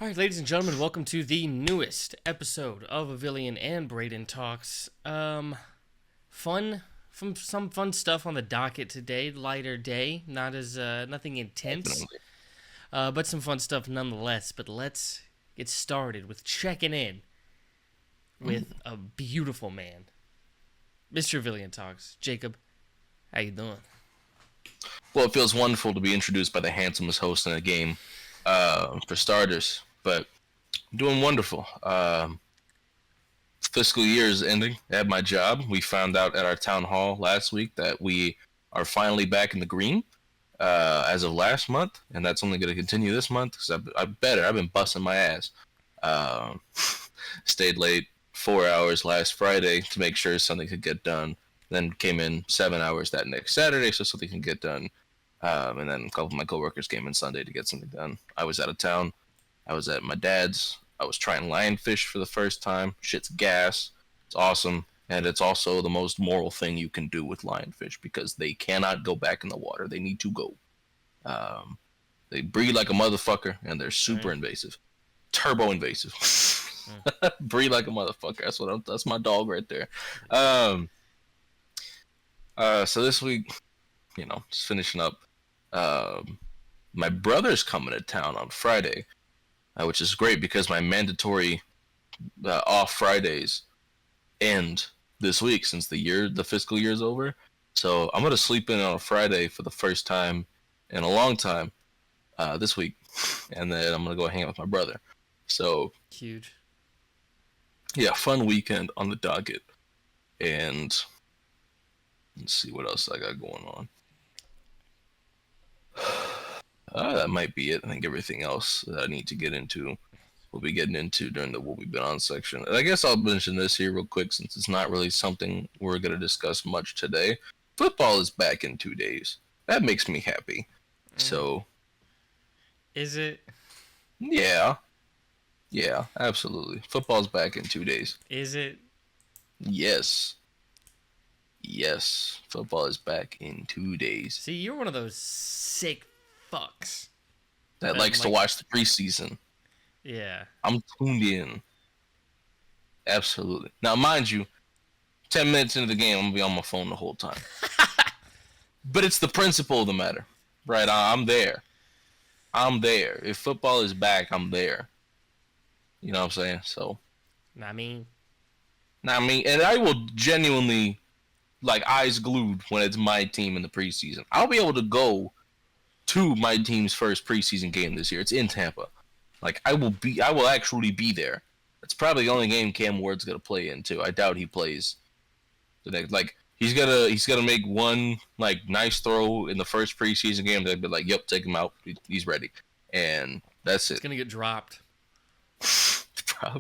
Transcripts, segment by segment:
All right, ladies and gentlemen, welcome to the newest episode of Avillion and Brayden Talks. Some fun stuff on the docket today. Lighter day, not as nothing intense, Definitely. but some fun stuff nonetheless. But let's get started with checking in with a beautiful man, Mr. Avillion Talks. Jacob, how you doing? Well, it feels wonderful to be introduced by the handsomest host in the game, for starters. But doing wonderful. Fiscal year is ending at my job. We found out at our town hall last week that we are finally back in the green as of last month, and that's only going to continue this month because I've been busting my ass. Um, Stayed late 4 hours last Friday to make sure something could get done. Then came in 7 hours that next Saturday so something can get done. And then a couple of my coworkers came in Sunday to get something done. I was out of town. I was at my dad's. I was trying lionfish for the first time. Shit's gas. It's awesome. And it's also the most moral thing you can do with lionfish because they cannot go back in the water. They need to go. Um, they breed like a motherfucker and they're super Right. invasive. Turbo invasive. Breed like a motherfucker. That's my dog right there. Um, so this week, just finishing up. Um, my brother's coming to town on Friday, which is great because my mandatory off Fridays end this week since the fiscal year is over. So I'm gonna sleep in on a Friday for the first time in a long time this week, and then I'm gonna go hang out with my brother. So Huge. yeah, fun weekend on the docket, and let's see what else I got going on. That might be it. I think everything else that I need to get into, we'll be getting into during the what we've been on section. And I guess I'll mention this here real quick since it's not really something we're going to discuss much today. Football is back in 2 days. That makes me happy. So, Is it? yeah. Yeah, absolutely. Football's back in 2 days. Is it? Yes. Yes. Football is back in 2 days. See, you're one of those sick fucks. That likes to watch the preseason. Yeah. I'm tuned in. Absolutely. Now, mind you, 10 minutes into the game, I'm going to be on my phone the whole time. But it's the principle of the matter. Right? I'm there. I'm there. If football is back, I'm there. You know what I'm saying? So, I mean, and I will genuinely, like, eyes glued when it's my team in the preseason. I'll be able to go to my team's first preseason game this year. It's in Tampa. Like, I will actually be there. It's probably the only game Cam Ward's gonna play in too. I doubt he plays the next. Like, he's gonna make one like nice throw in the first preseason game. They'd be like, "Yep, take him out. He's ready," and that's it's it. gonna get dropped.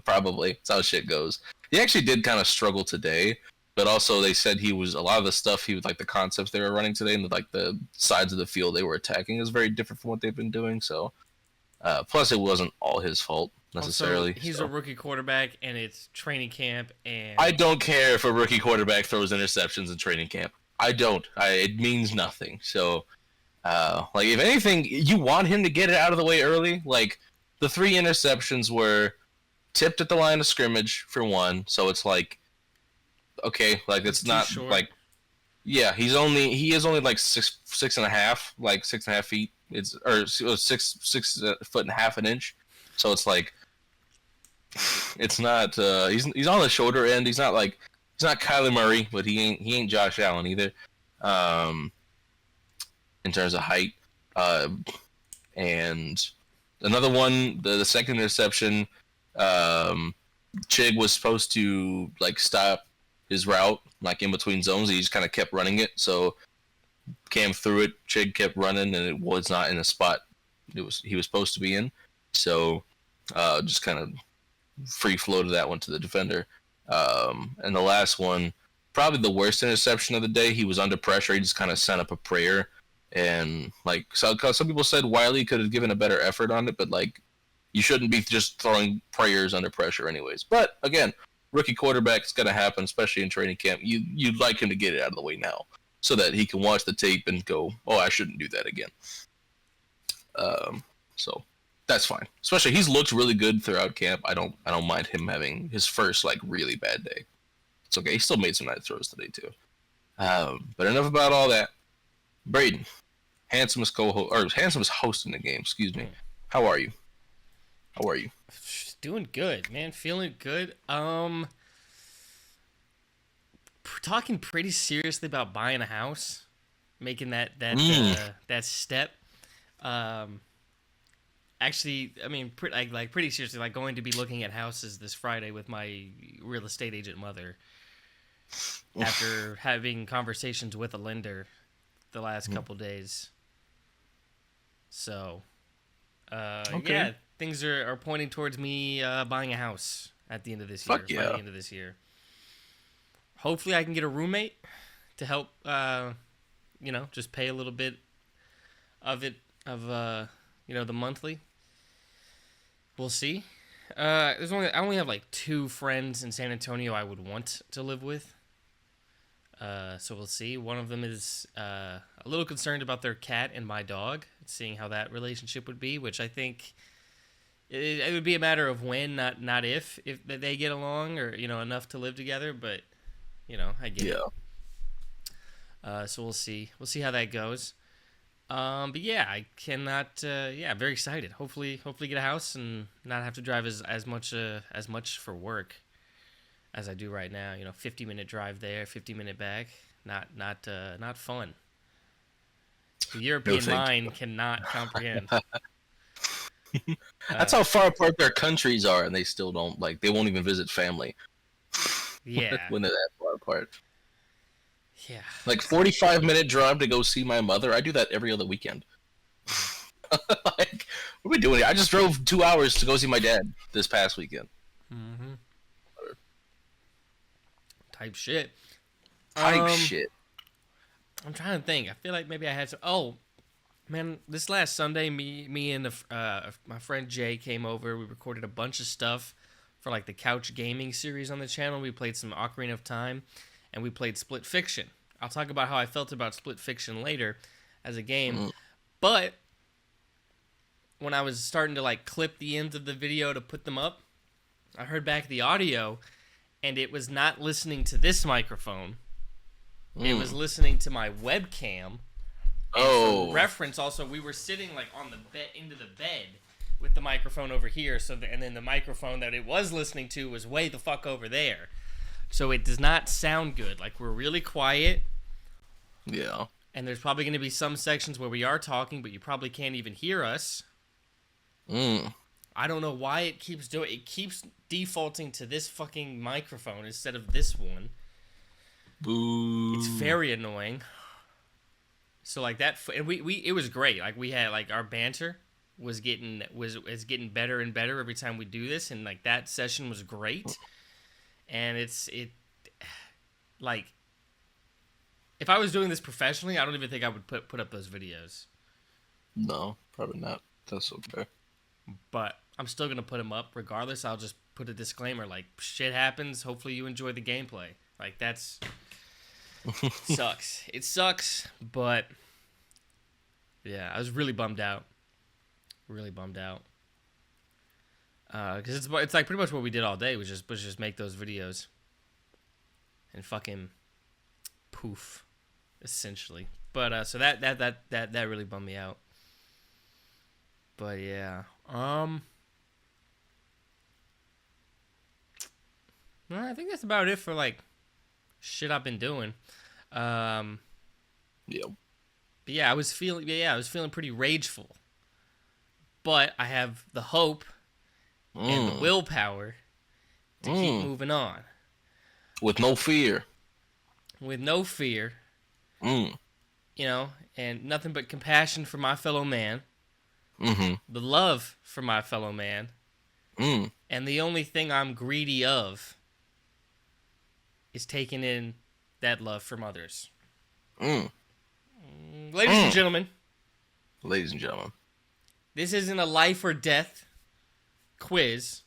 Probably that's how shit goes. He actually did kind of struggle today, but also they said he was a lot of the stuff he was like the concepts they were running today and like the sides of the field they were attacking is very different from what they've been doing. So. Plus, it wasn't all his fault necessarily. Also, he's so. a rookie quarterback, and it's training camp, and I don't care if a rookie quarterback throws interceptions in training camp. I don't. It means nothing. So, like, if anything, you want him to get it out of the way early. Like, the 3 interceptions were tipped at the line of scrimmage for one. So it's like, okay, like it's not short. like, yeah, he is only like six and a half, like 6.5 feet. It's or 6 foot and a half an inch. So it's like, it's not. He's on the shorter end. He's not Kyler Murray, but he ain't Josh Allen either. In terms of height, and another one, the second interception, Chig was supposed to like stop his route like in between zones. He just kind of kept running it. So Cam threw it. Chig kept running, and it was not in a spot he was supposed to be in. So just kind of free floated that one to the defender. And the last one, probably the worst interception of the day. He was under pressure. He just kind of sent up a prayer, and like some people said, Wiley could have given a better effort on it, but like you shouldn't be just throwing prayers under pressure, anyways. But again, rookie quarterback, it's gonna happen, especially in training camp. You'd like him to get it out of the way now, so that he can watch the tape and go, "Oh, I shouldn't do that again." So That's fine. Especially he's looked really good throughout camp. I don't mind him having his first like really bad day. It's okay. He still made some nice throws today too. But enough about all that. Brayden, handsomest host in the game. Excuse me. How are you? Doing good, man. Feeling good. Talking pretty seriously about buying a house, making that step. Actually, I mean, pretty seriously, like going to be looking at houses this Friday with my real estate agent mother. After having conversations with a lender the last couple days. So, okay. yeah, things are pointing towards me buying a house at the end of this year. Fuck yeah. By the end of this year. Hopefully I can get a roommate to help, just pay a little bit of it, the monthly. We'll see. I only have like 2 friends in San Antonio I would want to live with. So we'll see. One of them is a little concerned about their cat and my dog, seeing how that relationship would be, which I think it would be a matter of when, not if they get along or, enough to live together, but, I get it. So we'll see. We'll see how that goes. But yeah, I cannot, very excited. Hopefully get a house and not have to drive as much for work as I do right now. 50-minute drive there, 50-minute back. Not fun. The European mind cannot comprehend. That's how far apart their countries are, and they still don't they won't even visit family. Yeah. When they're that far apart. Yeah. Like 45-minute drive to go see my mother. I do that every other weekend. What are we doing here? I just drove 2 hours to go see my dad this past weekend. Mm-hmm. Type shit. Shit. I'm trying to think. I feel like maybe I had some. Oh, man! This last Sunday, me and my friend Jay came over. We recorded a bunch of stuff for like the couch gaming series on the channel. We played some Ocarina of Time, and we played Split Fiction. I'll talk about how I felt about Split Fiction later as a game, but when I was starting to like clip the ends of the video to put them up, I heard back the audio. And it was not listening to this microphone. It was listening to my webcam. And for reference, also, we were sitting like on the bed, into the bed, with the microphone over here. And then the microphone that it was listening to was way the fuck over there. So it does not sound good. Like, we're really quiet. Yeah. And there's probably going to be some sections where we are talking, but you probably can't even hear us. I don't know why it keeps doing it. It keeps defaulting to this fucking microphone instead of this one. Boo. It's very annoying. So like that, and it was great. Like we had like our banter was getting better and better every time we do this, and like that session was great. And like if I was doing this professionally, I don't even think I would put up those videos. No, probably not. That's okay. But I'm still going to put them up regardless. I'll just put a disclaimer like, shit happens. Hopefully you enjoy the gameplay. Like, that's... sucks. It sucks, but... yeah, I was really bummed out. Really bummed out. Because it's like pretty much what we did all day was just make those videos. And fucking poof, essentially. But, so that really bummed me out. But yeah, well, I think that's about it for like shit I've been doing. Yeah. But yeah, I was feeling pretty rageful. But I have the hope and the willpower to keep moving on. With no fear. With no fear. And nothing but compassion for my fellow man. The love for my fellow man. And the only thing I'm greedy of is taking in that love from others. Ladies and gentlemen. Ladies and gentlemen. This isn't a life or death quiz.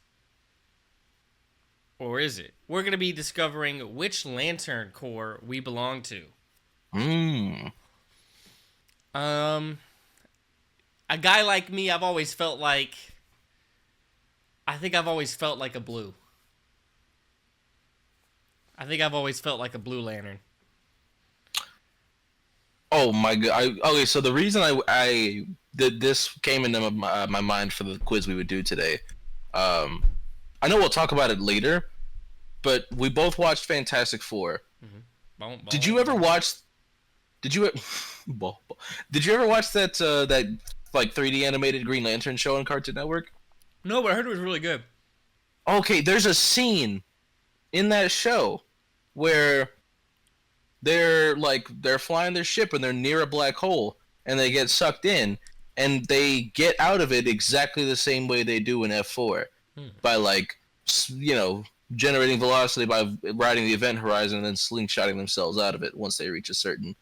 Or is it? We're going to be discovering which Lantern Corps we belong to. A guy like me, I've always felt like I think I've always felt like a blue. I think I've always felt like a Blue Lantern. Oh my god! Okay, so the reason I did this came into my mind for the quiz we would do today. Um, I know we'll talk about it later, but we both watched Fantastic Four. Mm-hmm. Boom, boom, Did you ever boom. watch? Did you? Did you ever watch that like 3D animated Green Lantern show on Cartoon Network? No, but I heard it was really good. Okay, there's a scene in that show where they're flying their ship and they're near a black hole and they get sucked in and they get out of it exactly the same way they do in F4 by generating velocity by riding the event horizon and then slingshotting themselves out of it once they reach a certain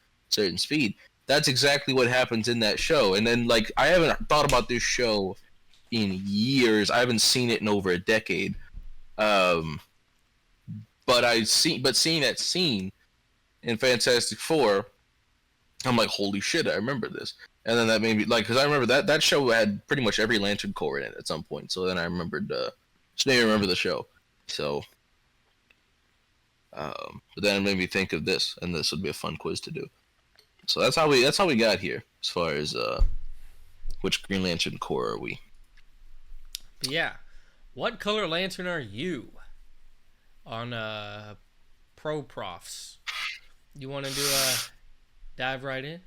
speed. That's exactly what happens in that show. And then I haven't thought about this show in years. I haven't seen it in over a decade. But seeing that scene in Fantastic Four, I'm like, holy shit, I remember this. And then that made me, because I remember that show had pretty much every Lantern Corps in it at some point. So then I remembered, just made me remember the show. So, but then it made me think of this, and this would be a fun quiz to do. So that's how we got here, as far as, which Green Lantern Corps are we? But yeah. What color lantern are you? On, Pro Profs. You want to do a dive right in?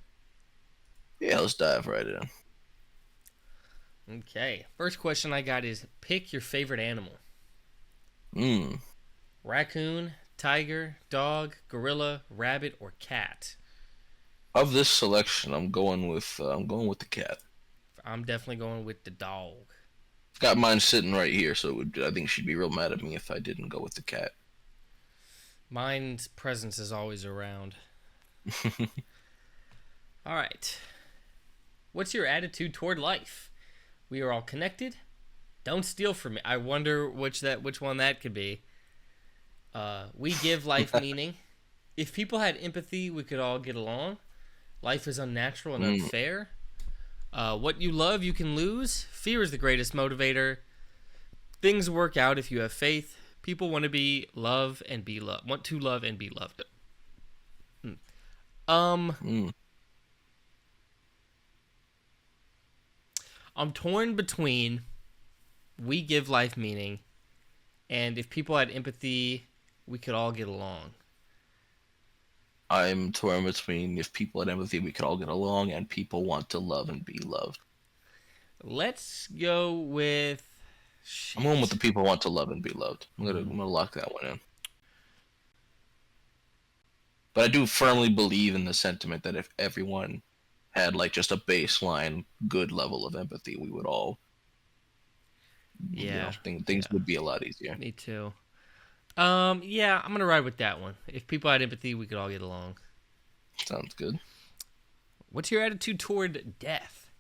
Yeah, let's dive right in. Okay. First question I got is, pick your favorite animal. Raccoon, tiger, dog, gorilla, rabbit, or cat? Of this selection, I'm going with the cat. I'm definitely going with the dog. I've got mine sitting right here, so I think she'd be real mad at me if I didn't go with the cat. Mine's presence is always around. All right. What's your attitude toward life? We are all connected. Don't steal from me. I wonder which one that could be. We give life meaning. If people had empathy, we could all get along. Life is unnatural and unfair. What you love, you can lose. Fear is the greatest motivator. Things work out if you have faith. People want to love and be loved. Want to love and be loved. I'm torn between we give life meaning and if people had empathy, we could all get along. I'm torn between if people had empathy, we could all get along, and people want to love and be loved. Let's go with... I'm going with the people want to love and be loved. I'm gonna lock that one in. But I do firmly believe in the sentiment that if everyone had just a baseline good level of empathy, we would all things would be a lot easier. Me too. Yeah, I'm gonna ride with that one. If people had empathy, we could all get along. Sounds good. What's your attitude toward death?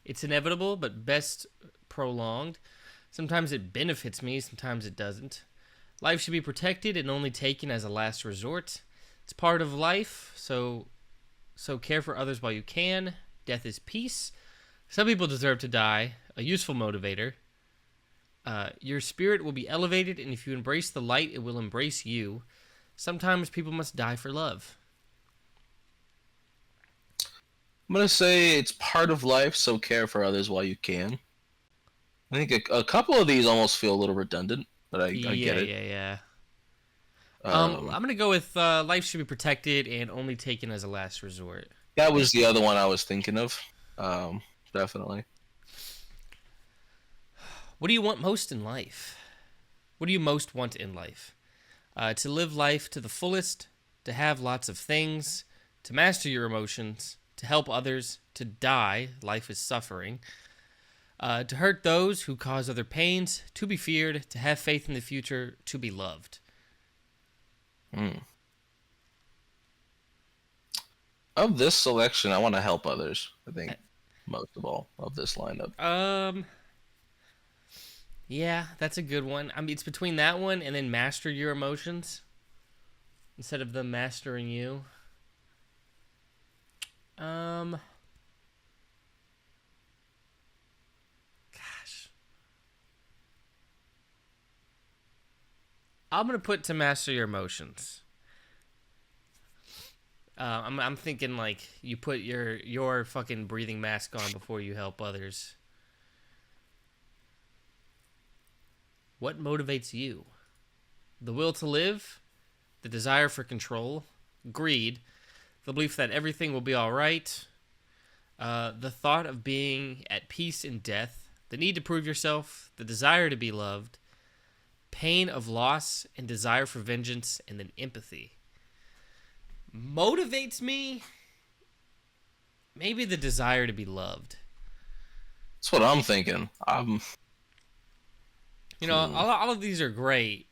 It's inevitable, but best prolonged. Sometimes it benefits me, sometimes it doesn't. Life should be protected and only taken as a last resort. It's part of life, so care for others while you can. Death is peace. Some people deserve to die, a useful motivator. Your spirit will be elevated, and if you embrace the light, it will embrace you. Sometimes people must die for love. I'm going to say it's part of life, so care for others while you can. I think a couple of these almost feel a little redundant, but I get it. Yeah. I'm going to go with life should be protected and only taken as a last resort. That was the other one I was thinking of. Definitely. What do you want most in life? What do you most want in life? To live life to the fullest, to have lots of things, to master your emotions, to help others, to die, life is suffering, to hurt those who cause other pains, to be feared, to have faith in the future, to be loved. Of this selection, I want to help others, I think, most of all, of this lineup. Yeah, that's a good one. I mean, it's between that one and then master your emotions instead of them mastering you. Gosh. I'm gonna put to master your emotions. I'm thinking like you put your fucking breathing mask on before you help others. What motivates you? The will to live, the desire for control, greed, the belief that everything will be all right, the thought of being at peace in death, the need to prove yourself, the desire to be loved, pain of loss and desire for vengeance, and then empathy. Motivates me? Maybe the desire to be loved. That's what I'm thinking. You know, all of these are great,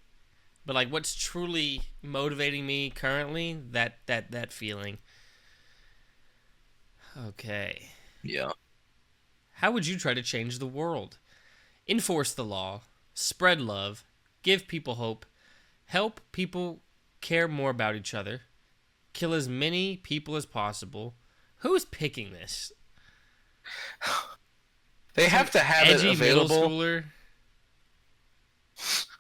but like, what's truly motivating me currently? That feeling. Okay. Yeah. How would you try to change the world? Enforce the law, spread love, give people hope, help people care more about each other, kill as many people as possible. Who's picking this? They have to have it Edgy available. middle schooler.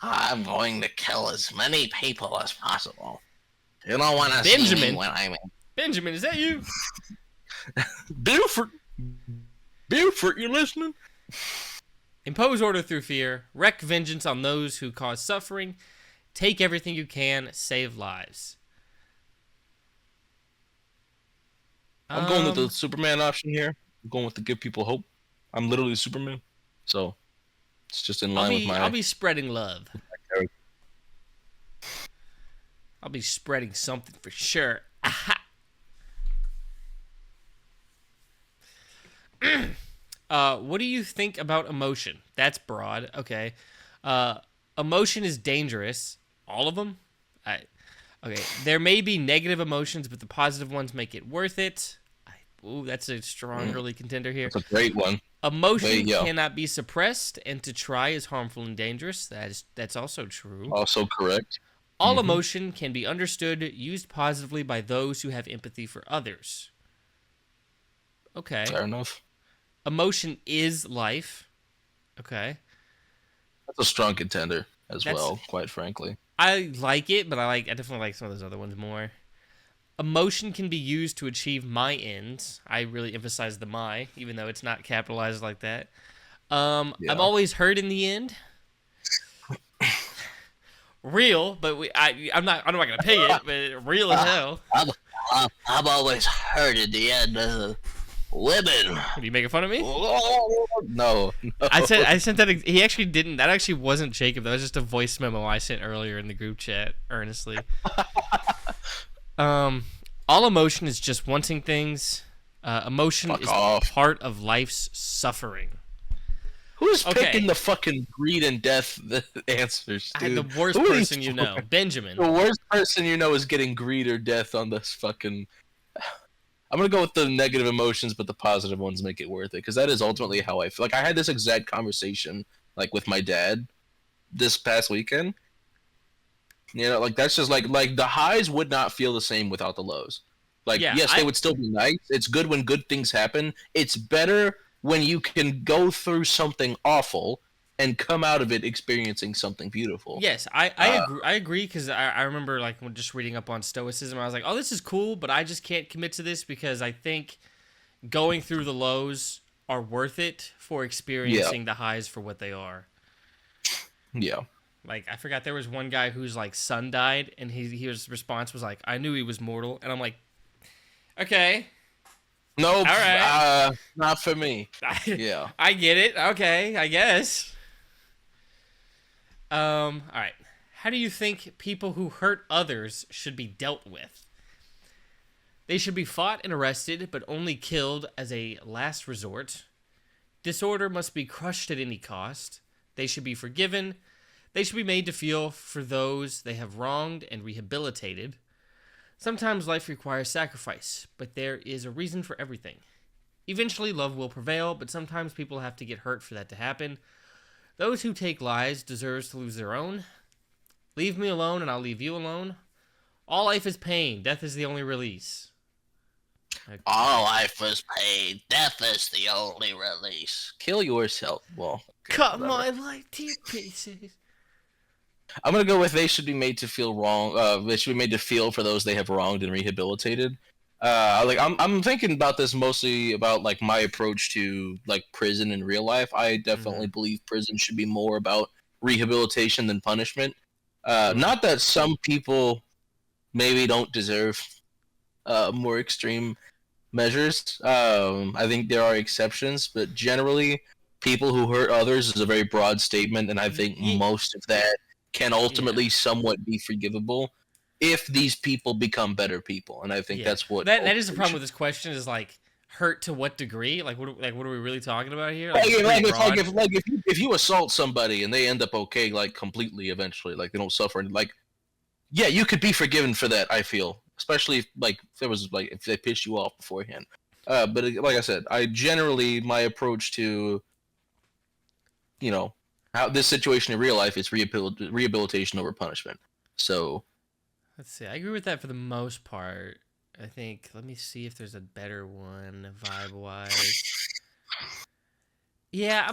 I'm going to kill as many people as possible. You don't want to see Benjamin. me when I'm in. Benjamin, is that you? Buford, you listening? Impose order through fear, wreak vengeance on those who cause suffering, take everything you can, save lives. I'm going with the Superman option here. I'm going with the give people hope. I'm literally Superman, so it's just in line with my. I'll be spreading love. I'll be spreading something for sure. What do you think about emotion? That's broad. Okay. Emotion is dangerous. All of them? Okay. There may be negative emotions, but the positive ones make it worth it. Ooh, that's a strong early contender here. That's a great one. Emotion cannot be suppressed, and to try is harmful and dangerous. That's also true. Also correct. All emotion can be understood, used positively by those who have empathy for others. Okay. Fair enough. Emotion is life. Okay. That's a strong contender as well, quite frankly. I like it, but I definitely like some of those other ones more. Emotion can be used to achieve my ends. I really emphasize the my, even though it's not capitalized like that. I'm always hurt in the end. Real, but I'm not gonna pay it, but real as hell. I'm always hurt in the end. Women. Are you making fun of me? No. I sent that. He actually didn't. That actually wasn't Jacob. That was just a voice memo I sent earlier in the group chat. Earnestly. All emotion is just wanting things. Emotion is part of life's suffering. Who's picking the fucking greed and death answers, dude? The worst person you know, Benjamin. The worst person you know is getting greed or death on this fucking. I'm gonna go with the negative emotions, but the positive ones make it worth it, because that is ultimately how I feel. Like, I had this exact conversation, like, with my dad this past weekend. You know, like, that's just like the highs would not feel the same without the lows. Like, yes, they would still be nice. It's good when good things happen. It's better when you can go through something awful and come out of it experiencing something beautiful. Yes, I agree, because I remember, like, when just reading up on Stoicism, I was like, oh, this is cool, but I just can't commit to this because I think going through the lows are worth it for experiencing the highs for what they are. Yeah. Like, I forgot there was one guy whose, like, son died, and his response was like, I knew he was mortal, and I'm like, okay. Nope. All right. Not for me. Yeah. I get it. Okay, I guess. All right. How do you think people who hurt others should be dealt with? They should be fought and arrested, but only killed as a last resort. Disorder must be crushed at any cost. They should be forgiven. They should be made to feel for those they have wronged and rehabilitated. Sometimes life requires sacrifice, but there is a reason for everything. Eventually, love will prevail, but sometimes people have to get hurt for that to happen. Those who take lives deserve to lose their own. Leave me alone and I'll leave you alone. All life is pain. Death is the only release. Okay. All life is pain. Death is the only release. Kill yourself. Well, cut my life to pieces. I'm gonna go with they should be made to feel wrong. They should be made to feel for those they have wronged and rehabilitated. Like I'm thinking about this mostly about like my approach to like prison in real life. I definitely believe prison should be more about rehabilitation than punishment. Not that some people maybe don't deserve more extreme measures. I think there are exceptions, but generally, people who hurt others is a very broad statement, and I think most of that can ultimately somewhat be forgivable if these people become better people. And I think that's what that is the problem with this question is like hurt to what degree? Like what are we really talking about here? If you assault somebody and they end up okay, like completely eventually, like they don't suffer, like yeah, you could be forgiven for that. I feel, especially if they piss you off beforehand. But like I said, my approach to, how this situation in real life is rehabilitation over punishment. So let's see. I agree with that for the most part. I think. Let me see if there's a better one vibe wise. Yeah,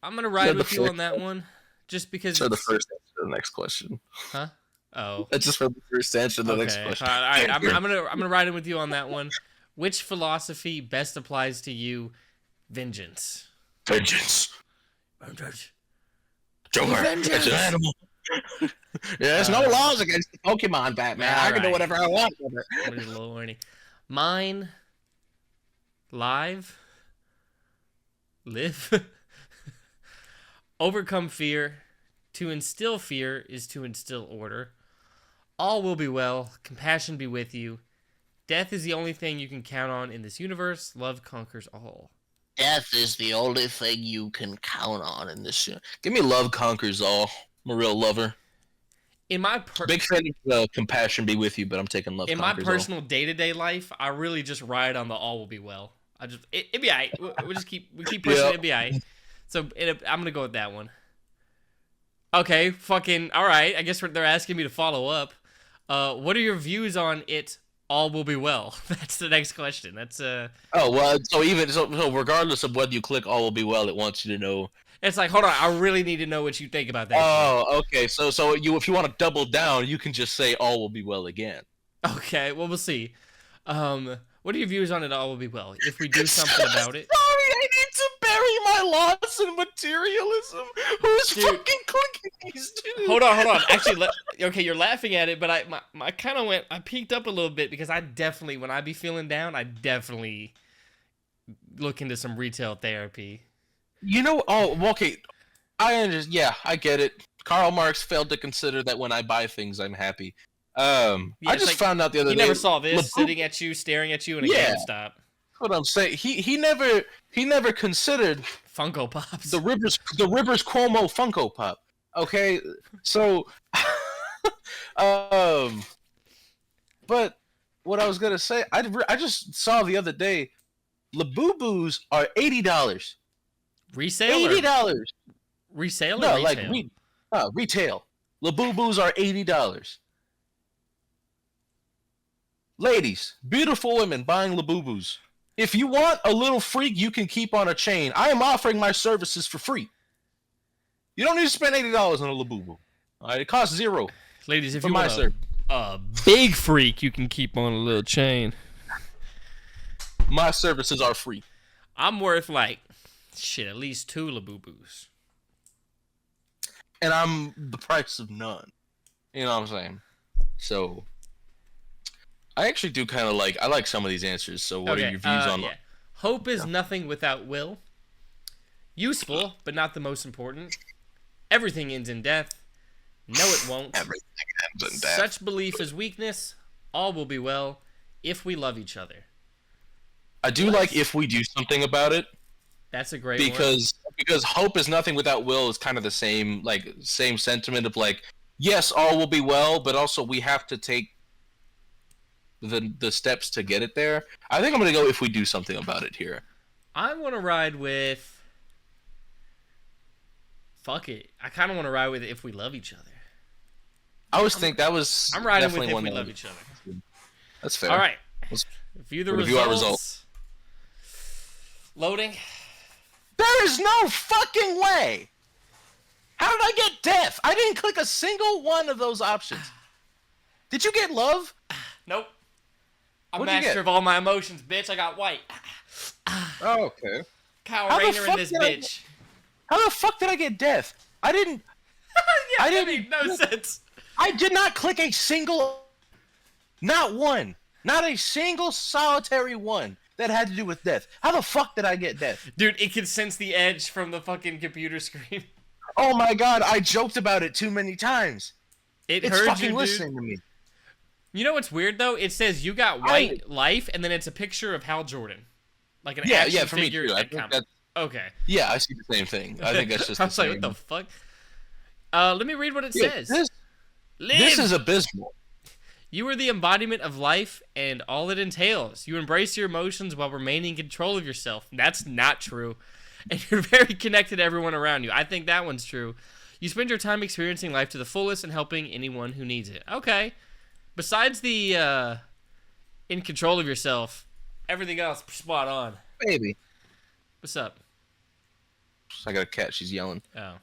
I'm gonna ride with you on that one, just because. So the first answer to the next question. Huh? Oh. That's just for the first answer to the next question. All right. I'm gonna ride in with you on that one. Which philosophy best applies to you? Vengeance. Vengeance. Joker. Vengeance. It's an animal. There's no laws against the Pokemon, Batman. I can do whatever I want with it. I'm a little horny. Mine. Live. Overcome fear. To instill fear is to instill order. All will be well. Compassion be with you. Death is the only thing you can count on in this universe. Love conquers all. Death is the only thing you can count on in this universe. Give me love conquers all. I'm a real lover. In my big fan of compassion be with you, but I'm taking love. In my personal day-to-day life, I really just ride on the all will be well. It'd be alright. We keep pushing. It'd be alright. So I'm gonna go with that one. Okay, fucking all right. I guess they're asking me to follow up. What are your views on it? All will be well. That's the next question. That's Oh well, so regardless of whether you click all will be well, it wants you to know. It's like, hold on, I really need to know what you think about that. Oh, okay. So if you want to double down, you can just say all will be well again. Okay, well we'll see. What are your views on it? All will be well if we do something about it. Sorry, I need to bury my loss in materialism. Who's fucking clicking these dudes? Hold on. Actually, okay, you're laughing at it, but I kind of I peaked up a little bit because I definitely, when I be feeling down, I definitely look into some retail therapy. Okay. I get it. Karl Marx failed to consider that when I buy things, I'm happy. I just found out the other day. You never saw this sitting at you, staring at you in a GameStop. What I'm saying, he never considered Funko Pops. The Rivers Cuomo Funko Pop. Okay, so, but what I was gonna say, I just saw the other day, Labubu's are $80. Resale. $80. Resale. No, or retail? like retail. Labubu's are $80. Ladies, beautiful women buying Labubus. If you want a little freak you can keep on a chain, I am offering my services for free. You don't need to spend $80 on a Labubu. All right, it costs $0. Ladies, if you want a big freak you can keep on a little chain, my services are free. I'm worth at least 2 Labubus. And I'm the price of none. You know what I'm saying? So I actually do kind of I like some of these answers. So what are your views on them? Hope is nothing without will. Useful, but not the most important. Everything ends in death. No, it won't. Everything ends in death. Such belief is weakness. All will be well if we love each other. I do like if we do something about it. That's a great one. Because hope is nothing without will is kind of the same sentiment of yes, all will be well, but also we have to take the steps to get it there. I think I'm gonna go if we do something about it here. I want to ride with. Fuck it. I kind of want to ride with if we love each other. I always think that was. I'm riding with if we love each other. That's fair. All right. Let's review our results. Loading. There is no fucking way. How did I get death? I didn't click a single one of those options. Did you get love? Nope. I'm What'd you master get? of all my emotions, bitch. I got white. Oh, okay. Power How the Ranger in fuck this did I bitch. How the fuck did I get death? I didn't. Yeah, I that didn't. made no sense. I did not click a single. Not one. Not a single solitary one that had to do with death. How the fuck did I get death? Dude, it can sense the edge from the fucking computer screen. Oh my god, I joked about it too many times. It It's heard fucking you, dude. listening to me. You know what's weird though? It says you got white life, and then it's a picture of Hal Jordan, like an action for me figure. too. I at think comic. that's, Okay. yeah, I see the same thing. I think that's just I the was like, same. what the fuck? Let me read what it says. This is abysmal. You are the embodiment of life and all it entails. You embrace your emotions while remaining in control of yourself. That's not true. And you're very connected to everyone around you. I think that one's true. You spend your time experiencing life to the fullest and helping anyone who needs it. Okay. Besides the in control of yourself, everything else spot on. Baby. What's up? I got a cat. She's yelling. Oh.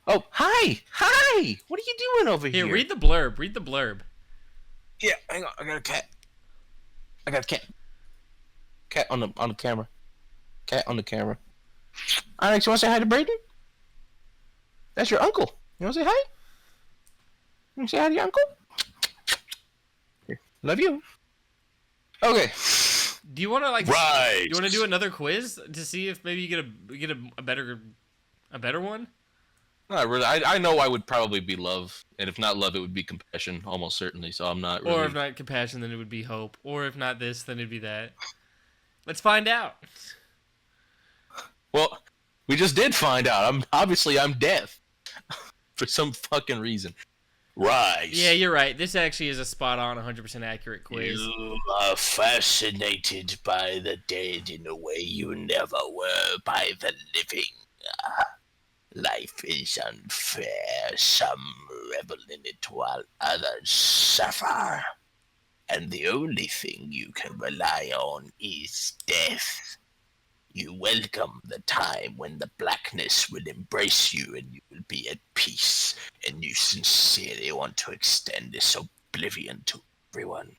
Oh, hi! Hi! What are you doing over here? Here, read the blurb. Read the blurb. Yeah, hang on. I got a cat. I got a cat. Cat on the camera. Cat on the camera. Alex, you want to say hi to Brayden? That's your uncle. You want to say hi? You want to say hi to your uncle? Here. Love you. Okay. Do you want to like? Right. You want to do another quiz to see if maybe you get a better one? Not really. I know I would probably be love, and if not love, it would be compassion, almost certainly. So I'm not really. Or if not compassion, then it would be hope. Or if not this, then it'd be that. Let's find out. Well, we just did find out. I'm deaf for some fucking reason. Right. Yeah, you're right. This actually is a spot on, 100% accurate quiz. You are fascinated by the dead in a way you never were by the living. Life is unfair. Some revel in it while others suffer. And the only thing you can rely on is death. You welcome the time when the blackness will embrace you and you will be at peace, and you sincerely want to extend this oblivion to everyone.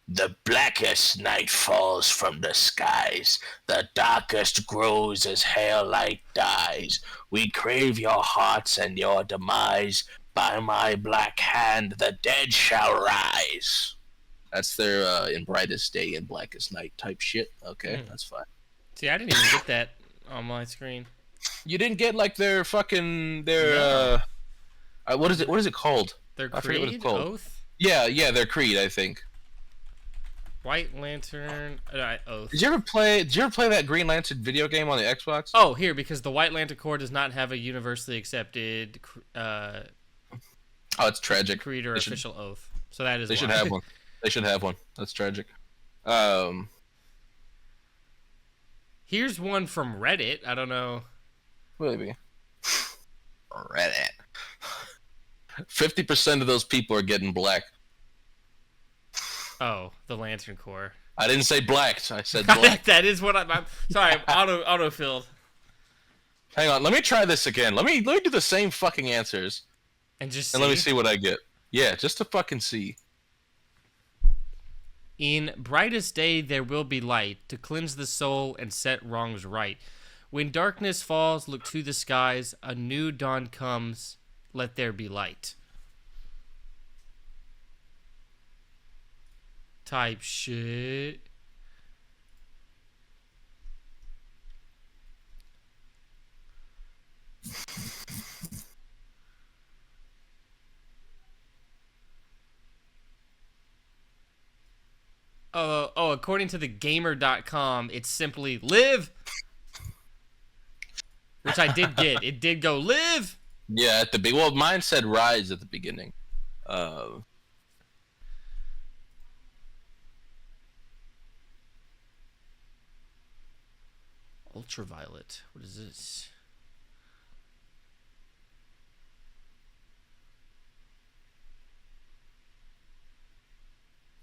The blackest night falls from the skies, the darkest grows as hair light dies. We crave your hearts and your demise. By my black hand the dead shall rise. That's their in brightest day and blackest night type shit. Okay, that's fine. See, I didn't even get that on my screen. You didn't get like their fucking No. what is it called? Their I forget what creed, it's called. oath, Yeah, their creed, I think. White Lantern, oath. Did you ever play that Green Lantern video game on the Xbox? Oh, here, because the White Lantern Corps does not have a universally accepted Oh, it's tragic. creed or official oath. So that is They should have one. They should have one. That's tragic. Here's one from Reddit. I don't know. Maybe. Reddit. 50% of those people are getting black. Oh, the Lantern Corps. I didn't say black. I said black. That is what I'm sorry, auto-filled. Hang on. Let me try this again. Let me do the same fucking answers. And just And let me see what I get. Yeah, just to fucking see. In brightest day there will be light, to cleanse the soul and set wrongs right. When darkness falls, look to the skies, a new dawn comes, let there be light. Type shit. According to the gamer.com, it's simply live. Which I did get. It did go live. Yeah, at the well, mine said rise at the beginning. Ultraviolet. What is this?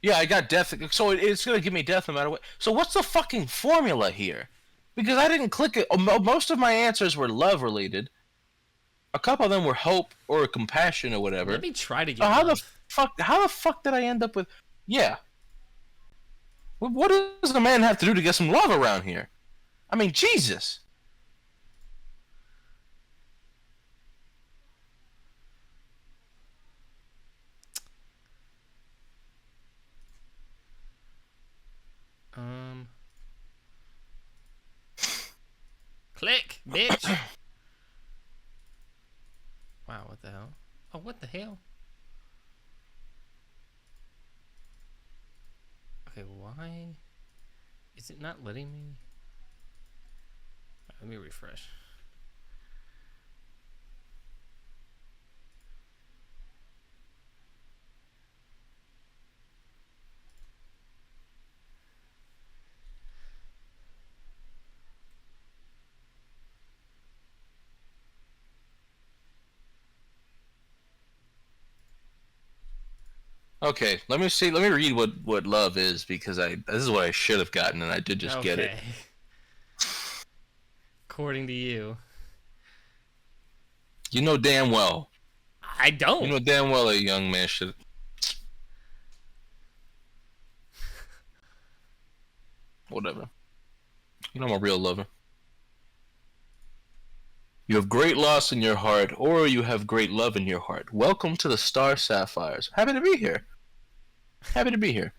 Yeah, I got death. So it's gonna give me death no matter what. So what's the fucking formula here? Because I didn't click it. Most of my answers were love related. A couple of them were hope or compassion or whatever. Let me try to get So love. how the fuck did I end up with? Yeah. What does a man have to do to get some love around here? I mean, Jesus. Click, bitch. Wow, what the hell? Oh, what the hell? Okay, why is it not letting me? Let me refresh. Okay, let me see. Let me read what love is because this is what I should have gotten and I did just get it. According to you. You know damn well. I don't. You know damn well a young man should. Whatever. You know I'm a real lover. You have great loss in your heart, or you have great love in your heart. Welcome to the Star Sapphires. Happy to be here. Happy to be here.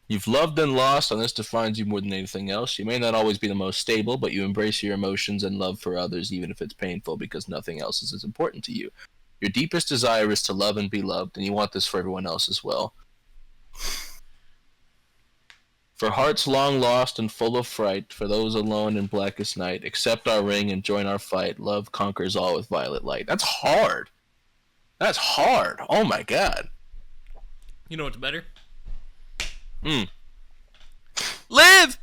You've loved and lost, and this defines you more than anything else. You may not always be the most stable, but you embrace your emotions and love for others, even if it's painful, because nothing else is as important to you. Your deepest desire is to love and be loved, and you want this for everyone else as well. For hearts long lost and full of fright, for those alone in blackest night, accept our ring and join our fight. Love conquers all with violet light. That's hard. That's hard. Oh my god. You know what's better? Live.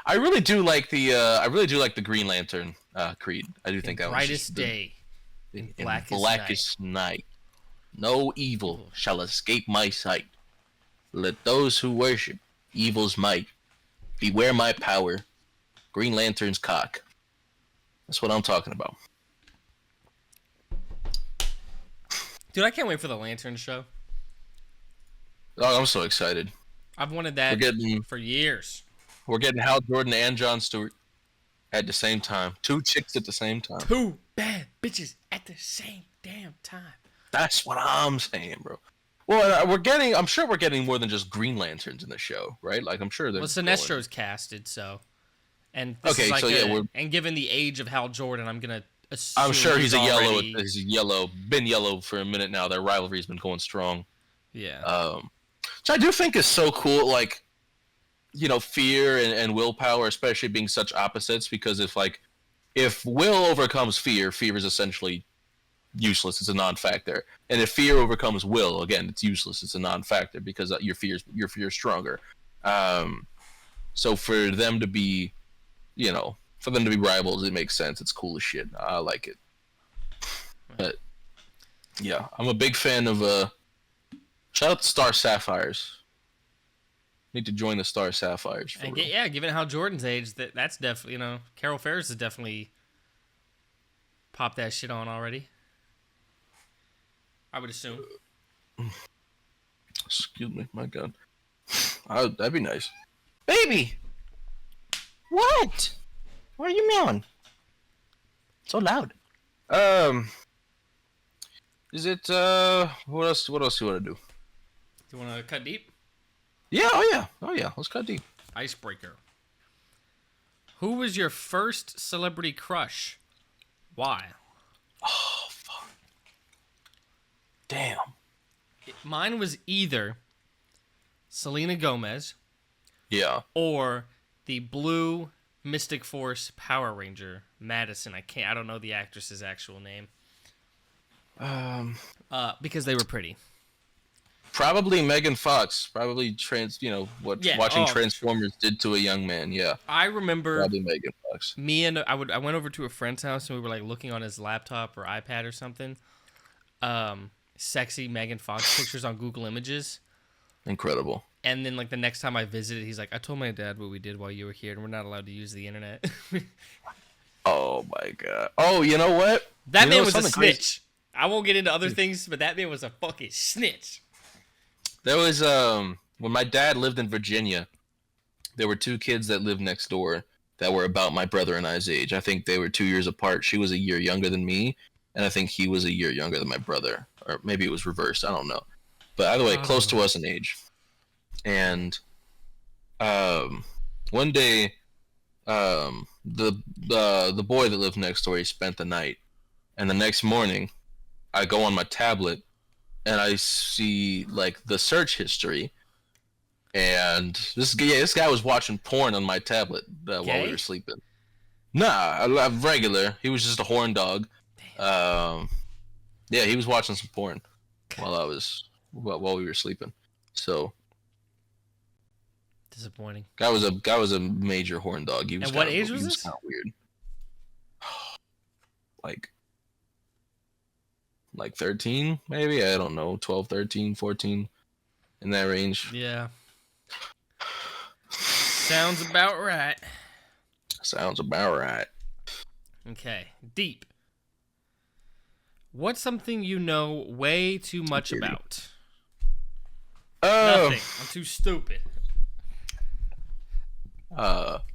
I really do like the Green Lantern creed. I do think that brightest day, in blackest night. No evil shall escape my sight. Let those who worship evil's might beware my power. Green Lantern's cock. That's what I'm talking about. Dude, I can't wait for the Lantern show. Oh, I'm so excited. I've wanted that for years. We're getting Hal Jordan and Jon Stewart at the same time. Two chicks at the same time. Two bad bitches at the same damn time. That's what I'm saying, bro. Well, I'm sure we're getting more than just Green Lanterns in the show, right? Like, I'm sure there's... Well, Sinestro's casted, so... And this is like and given the age of Hal Jordan, I'm going to assume I'm sure he's already... been yellow for a minute now. Their rivalry's been going strong. Yeah. So I do think it's so cool, like, you know, fear and willpower, especially being such opposites, because if will overcomes fear, fear is essentially useless. It's a non-factor. And if fear overcomes will, again, it's useless. It's a non-factor because your fear is stronger. So for them to be, you know, rivals, it makes sense. It's cool as shit. I like it. But yeah, I'm a big fan of shout out to Star Sapphires. Need to join the Star Sapphires. And yeah, given Hal Jordan's age, that's definitely, you know, Carol Ferris has definitely popped that shit on already. I would assume. Excuse me, my God. That'd be nice. Baby! What? Why are you meowing? So loud. Is it, what else do you want to do? Do you want to cut deep? Yeah, oh yeah, let's cut deep. Icebreaker. Who was your first celebrity crush? Why? Oh, fuck. Damn. Mine was either Selena Gomez. Yeah. Or the blue Mystic Force Power Ranger, Madison. I don't know the actress's actual name. Because they were pretty. Probably Megan Fox. Probably watching Transformers did to a young man. Yeah. I remember. Probably Megan Fox. I went over to a friend's house and we were like looking on his laptop or iPad or something. Sexy Megan Fox pictures on Google Images. Incredible. And then like the next time I visited, he's like, "I told my dad what we did while you were here, and we're not allowed to use the internet." Oh my god. Oh, you know what? That You know man was a something snitch. I won't get into other things, but that man was a fucking snitch. There was when my dad lived in Virginia, there were two kids that lived next door that were about my brother and I's age. I think they were 2 years apart. She was a year younger than me, and I think he was a year younger than my brother, or maybe it was reversed. I don't know. But either way, close to us in age. And um, one day, the boy that lived next door, he spent the night, and the next morning, I go on my tablet and I see like the search history, and this guy was watching porn on my tablet while we were sleeping. Nah, I'm regular. He was just a horn dog. Yeah, he was watching some porn while we were sleeping. So disappointing. guy was a major horn dog. He was. And what age was this? Kind of weird. Like 13, maybe? I don't know. 12, 13, 14, in that range. Yeah. Sounds about right. Sounds about right. Okay. Deep. What's something you know way too much about? Nothing. I'm too stupid.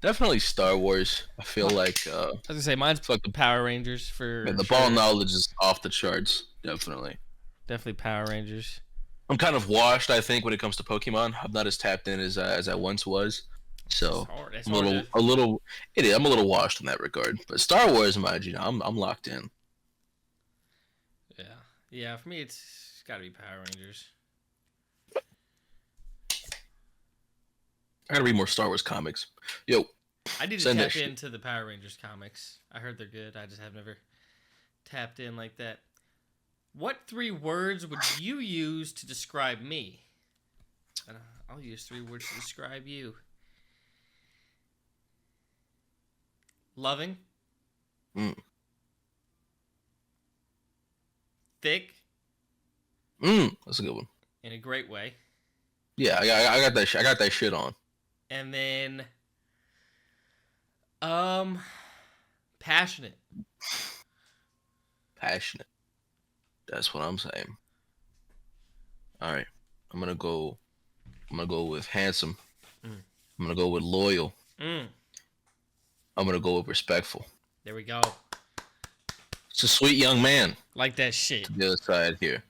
Definitely Star Wars. I feel like I was gonna say mine's like the Power Rangers for the ball knowledge is off the charts. Definitely Power Rangers. I'm kind of washed, I think, when it comes to Pokemon. I'm not as tapped in as I once was, so I'm a little washed in that regard. But Star Wars, mind you, I'm locked in. Yeah. For me, it's got to be Power Rangers. I gotta read more Star Wars comics. Yo, I need to tap into the Power Rangers comics. I heard they're good. I just have never tapped in like that. What 3 words would you use to describe me? I'll use 3 words to describe you. Loving. Thick. That's a good one. In a great way. Yeah, I got that. I got that shit on. And then, passionate. Passionate. That's what I'm saying. All right, I'm gonna go with handsome. I'm gonna go with loyal. I'm gonna go with respectful. There we go. It's a sweet young man. Like that shit. To the other side here.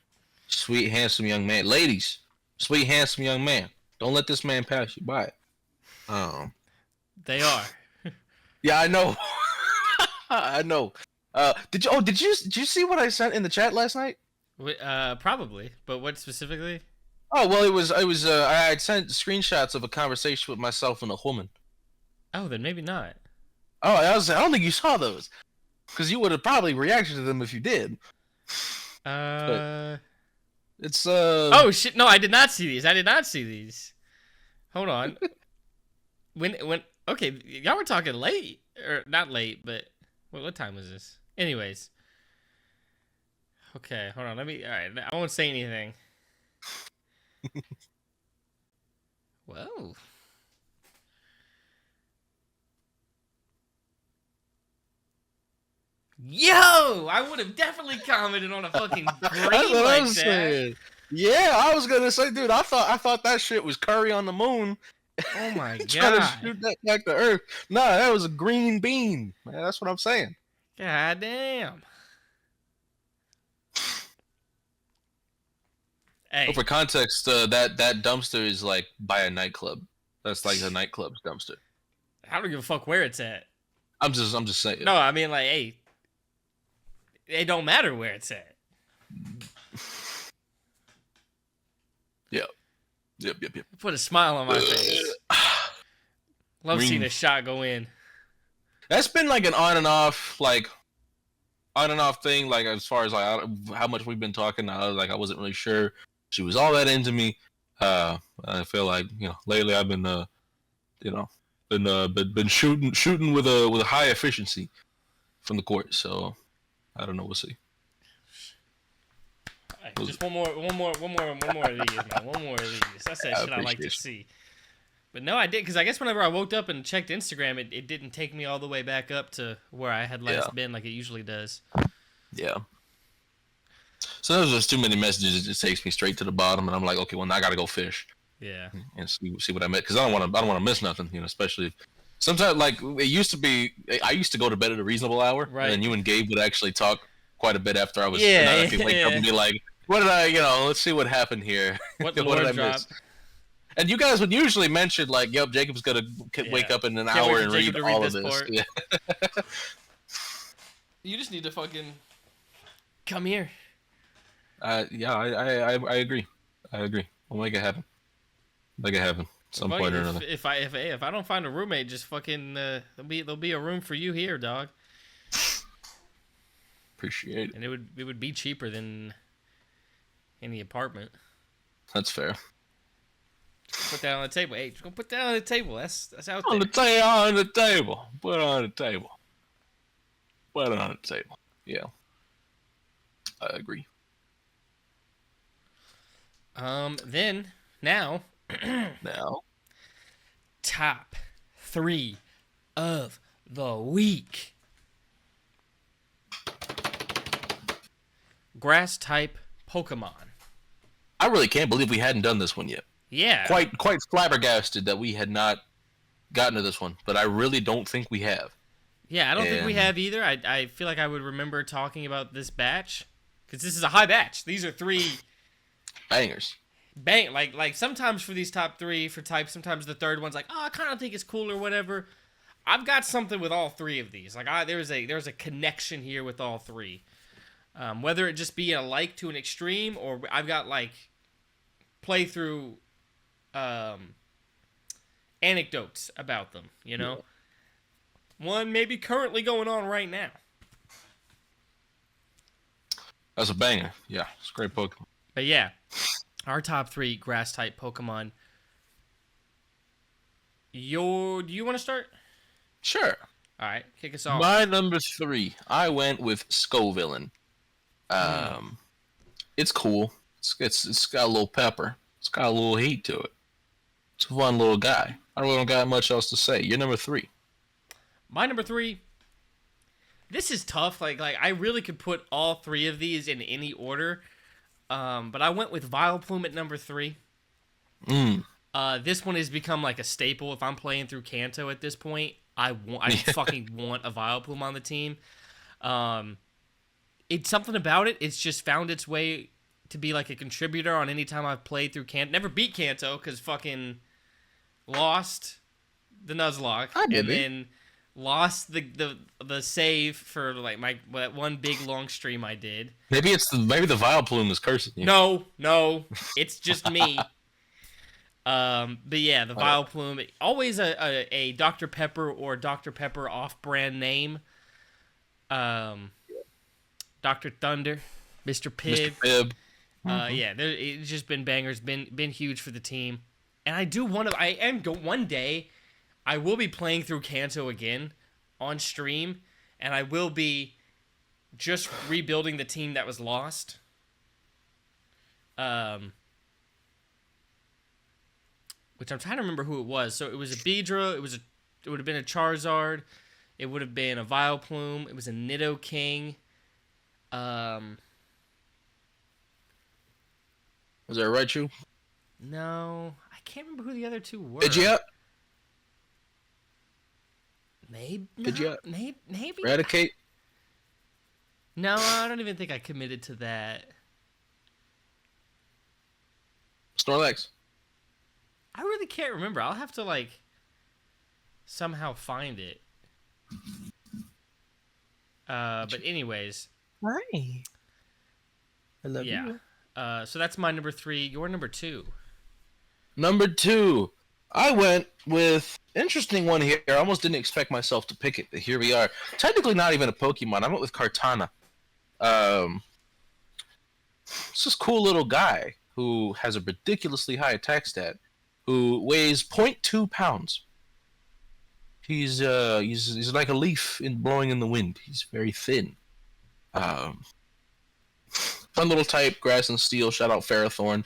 Sweet, handsome young man. Ladies, sweet, handsome young man. Don't let this man pass you by. They are. Yeah, I know. I know. Did you see what I sent in the chat last night? Probably. But what specifically? Oh, well, it was I had sent screenshots of a conversation with myself and a woman. Oh, then maybe not. Oh, I don't think you saw those. Because you would have probably reacted to them if you did. But it's Oh shit! No, I did not see these. Hold on. when okay, y'all were talking late or not late, but what time was this? Anyways. Okay, hold on. All right, I won't say anything. Whoa. Yo, I would have definitely commented on a fucking green like that. Saying. Yeah, I was gonna say, dude, I thought that shit was Curry on the moon. Oh my god! Trying to shoot that back to Earth. Nah, that was a green bean, man. That's what I'm saying. God damn. Hey. Well, for context, that dumpster is like by a nightclub. That's like the nightclub's dumpster. I don't give a fuck where it's at. I'm just saying. No, I mean like, hey, it don't matter where it's at. Yep. Put a smile on my face. Love seeing a shot go in. That's been like an on and off thing. Like as far as like how much we've been talking, I wasn't really sure she was all that into me. I feel like lately I've been been shooting with a high efficiency from the court. So I don't know. We'll see. Right, just one more of these, man. One more of these. That's that shit I like to see. But no, I did, because I guess whenever I woke up and checked Instagram, it didn't take me all the way back up to where I had last been like it usually does. Yeah. So there's just too many messages. It just takes me straight to the bottom, and I'm like, okay, well, now I gotta go fish. Yeah. And see what I met, because I don't want to miss nothing. Especially if, sometimes like it used to be. I used to go to bed at a reasonable hour, right? And you and Gabe would actually talk quite a bit after I was. Yeah. And I could wake up and be like, what did I? Let's see what happened here. What did I miss? And you guys would usually mention like, "Yep, Jacob's gonna wake up in an hour and read all of this." Yeah. You just need to fucking come here. Yeah, I agree. I agree. We'll make it happen. Make it happen. Some point or another. If I don't find a roommate, just fucking there'll be a room for you here, dog. Appreciate it. And it would be cheaper than any apartment. That's fair. Put that on the table. Hey, just gonna put that on the table. That's out there. On the table. Put it on the table. Put it on the table. Yeah. I agree. Then now. Top 3 of the week. Grass type Pokemon. I really can't believe we hadn't done this one yet. Yeah. Quite flabbergasted that we had not gotten to this one, but I really don't think we have. Yeah, I don't think we have either. I feel like I would remember talking about this batch, because this is a high batch. These are 3 bangers. Like sometimes for these top 3 for types, sometimes the third one's like, oh, I kind of think it's cool or whatever. I've got something with all 3 of these. Like there's a connection here with all 3. Whether it just be a like to an extreme, or I've got like playthrough anecdotes about them, Yeah. One maybe currently going on right now. That's a banger. Yeah, it's a great Pokemon. But yeah, our top 3 grass type Pokemon. Do you want to start? Sure. All right, kick us off. My number 3, I went with Scovillain. It's cool. It's got a little pepper. It's got a little heat to it. It's a fun little guy. I really don't got much else to say. You're number 3. My number 3. This is tough. Like I really could put all 3 of these in any order. But I went with Vileplume at number 3. This one has become like a staple. If I'm playing through Kanto at this point, I fucking want a Vileplume on the team. It's something about it. It's just found its way to be like a contributor on any time I've played through Kanto. Never beat Kanto because fucking lost the Nuzlocke and then lost the save for like that one big long stream I did. Maybe the Vileplume is cursing you. No, it's just me. But yeah, the Vileplume, always a Dr. Pepper or Dr. Pepper off-brand name. Dr. Thunder, Mr. Pibb. Mr. Pibb. Yeah, it's just been bangers, been huge for the team. And one day, I will be playing through Kanto again on stream, and I will be just rebuilding the team that was lost. Which I'm trying to remember who it was. So it was a Beedrill, it would have been a Charizard, it would have been a Vileplume, it was a Nidoking. Was there a Raichu? No, I can't remember who the other 2 were. Pidgeot? Maybe. Pidgeot? Maybe. Eradicate? No, I don't even think I committed to that. Snorlax? I really can't remember. I'll have to somehow find it. But anyways. Hi. I love you. So that's my number 3. Your number 2. Number 2. I went with interesting one here. I almost didn't expect myself to pick it, but here we are. Technically not even a Pokemon. I went with Kartana. It's this cool little guy who has a ridiculously high attack stat, who weighs 0.2 pounds. He's like a leaf blowing in the wind. He's very thin. Fun little type, grass and steel. Shout out Ferrothorn.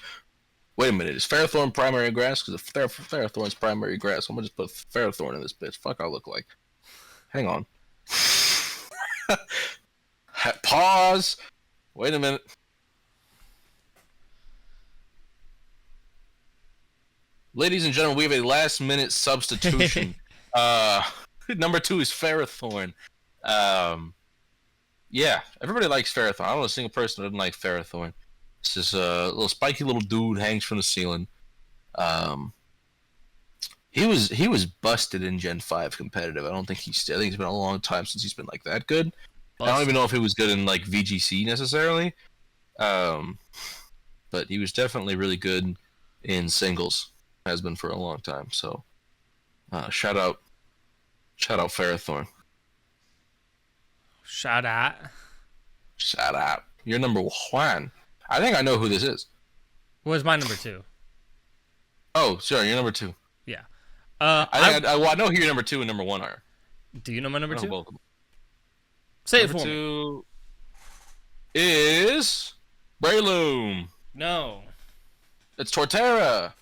Wait a minute, is Ferrothorn primary grass? Because if Ferrothorn's primary grass, I'm gonna just put Ferrothorn in this bitch. Fuck, I look like. Hang on. Pause. Wait a minute. Ladies and gentlemen, we have a last-minute substitution. Number 2 is Ferrothorn. Yeah, everybody likes Ferrothorn. I don't know a single person who doesn't like Ferrothorn. This is a little spiky little dude, hangs from the ceiling. He was busted in Gen 5 competitive. I think it's been a long time since he's been like that good. Busted. I don't even know if he was good in like VGC necessarily. But he was definitely really good in singles. Has been for a long time. So shout out Ferrothorn. Shout out. You're number 1. I think I know who this is. What was my number 2? Oh, sorry, you're number 2. Yeah. I know who your number 2 and number 1 are. Do you know my number 2? Both. Say number it for 2 me. Is Brayden. No. It's Torterra.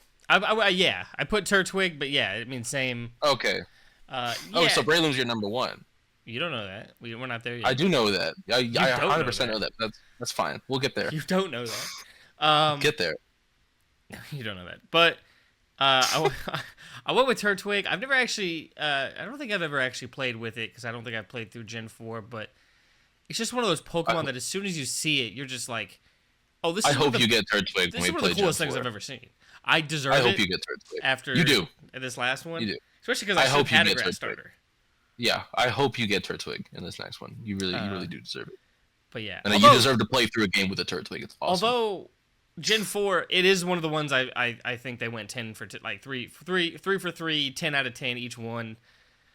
Yeah, I put Turtwig, but yeah, it means same. Okay. Yeah. Oh, so Brayden's your number 1. You don't know that. We're not there yet. I do know that. I 100% know that. That's fine. We'll get there. You don't know that. Get there. You don't know that. But I went with Turtwig. I've never actually... I don't think I've ever actually played with it, because I don't think I've played through Gen 4, but it's just one of those Pokemon that as soon as you see it, you're just like, oh, this is... I hope you get Turtwig when we play Gen 4. This is one of the coolest things I've ever seen. I deserve it. I hope you get Turtwig. After you do. This last one. You do. Especially because I hope had a grass starter. Yeah, I hope you get Turtwig in this next one. You really do deserve it. But yeah, and you deserve to play through a game with a Turtwig. It's awesome. Although Gen 4, it is one of the ones I think they went 10 for like 3 for 3, 10 out of 10 each one.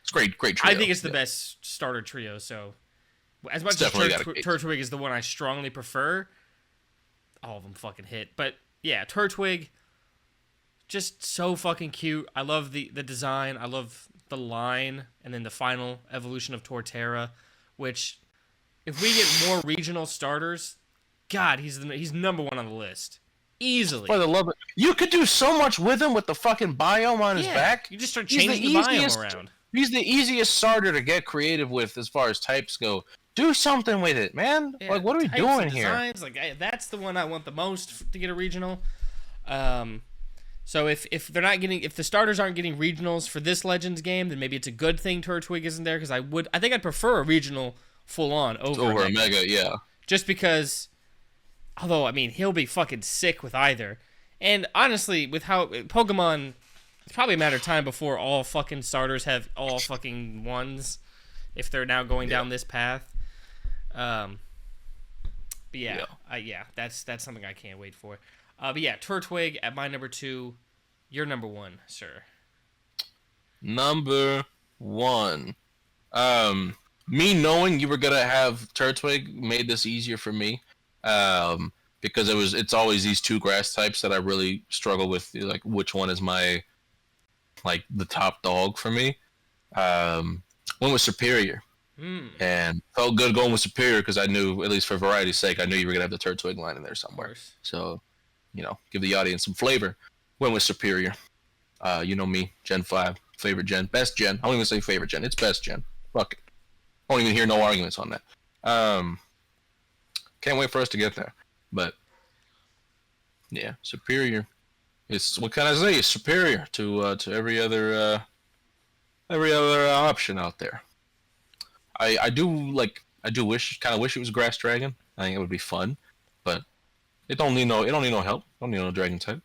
It's great trio. I think it's the best starter trio. So as much as Turtwig is the one I strongly prefer, all of them fucking hit. But yeah, Turtwig, just so fucking cute. I love the design. I love the line, and then the final evolution of Torterra, which, if we get more regional starters, God, he's number 1 on the list. Easily. For the love of it. You could do so much with him with the fucking biome on his back. You just start changing the biome around. He's the easiest starter to get creative with as far as types go. Do something with it, man. Yeah, like, what are we doing here? Designs, like, that's the one I want the most to get a regional. So if they're not getting, if the starters aren't getting regionals for this Legends game, then maybe it's a good thing Turtwig isn't there, because I think I'd prefer a regional full on over a Mega, yeah. Just because, although I mean he'll be fucking sick with either, and honestly with how Pokemon, it's probably a matter of time before all fucking starters have all fucking ones, if they're now going down this path. But that's something I can't wait for. But yeah, Turtwig at my number 2. You're number 1, sir. Number 1. Me knowing you were gonna have Turtwig made this easier for me. Because it's always these 2 grass types that I really struggle with, like which one is my the top dog for me. Went with Superior. And felt good going with Superior because I knew, at least for variety's sake, I knew you were gonna have the Turtwig line in there somewhere. So, give the audience some flavor. Went with Superior. You know me, Gen 5, favorite gen, best gen. I don't even say favorite gen, it's best gen. Fuck it. I don't even hear no arguments on that. Can't wait for us to get there. But yeah, Superior. It's, what can I say? It's superior to every other option out there. I do wish it was Grass Dragon. I think it would be fun, but it don't need no help. Don't need no Dragon type.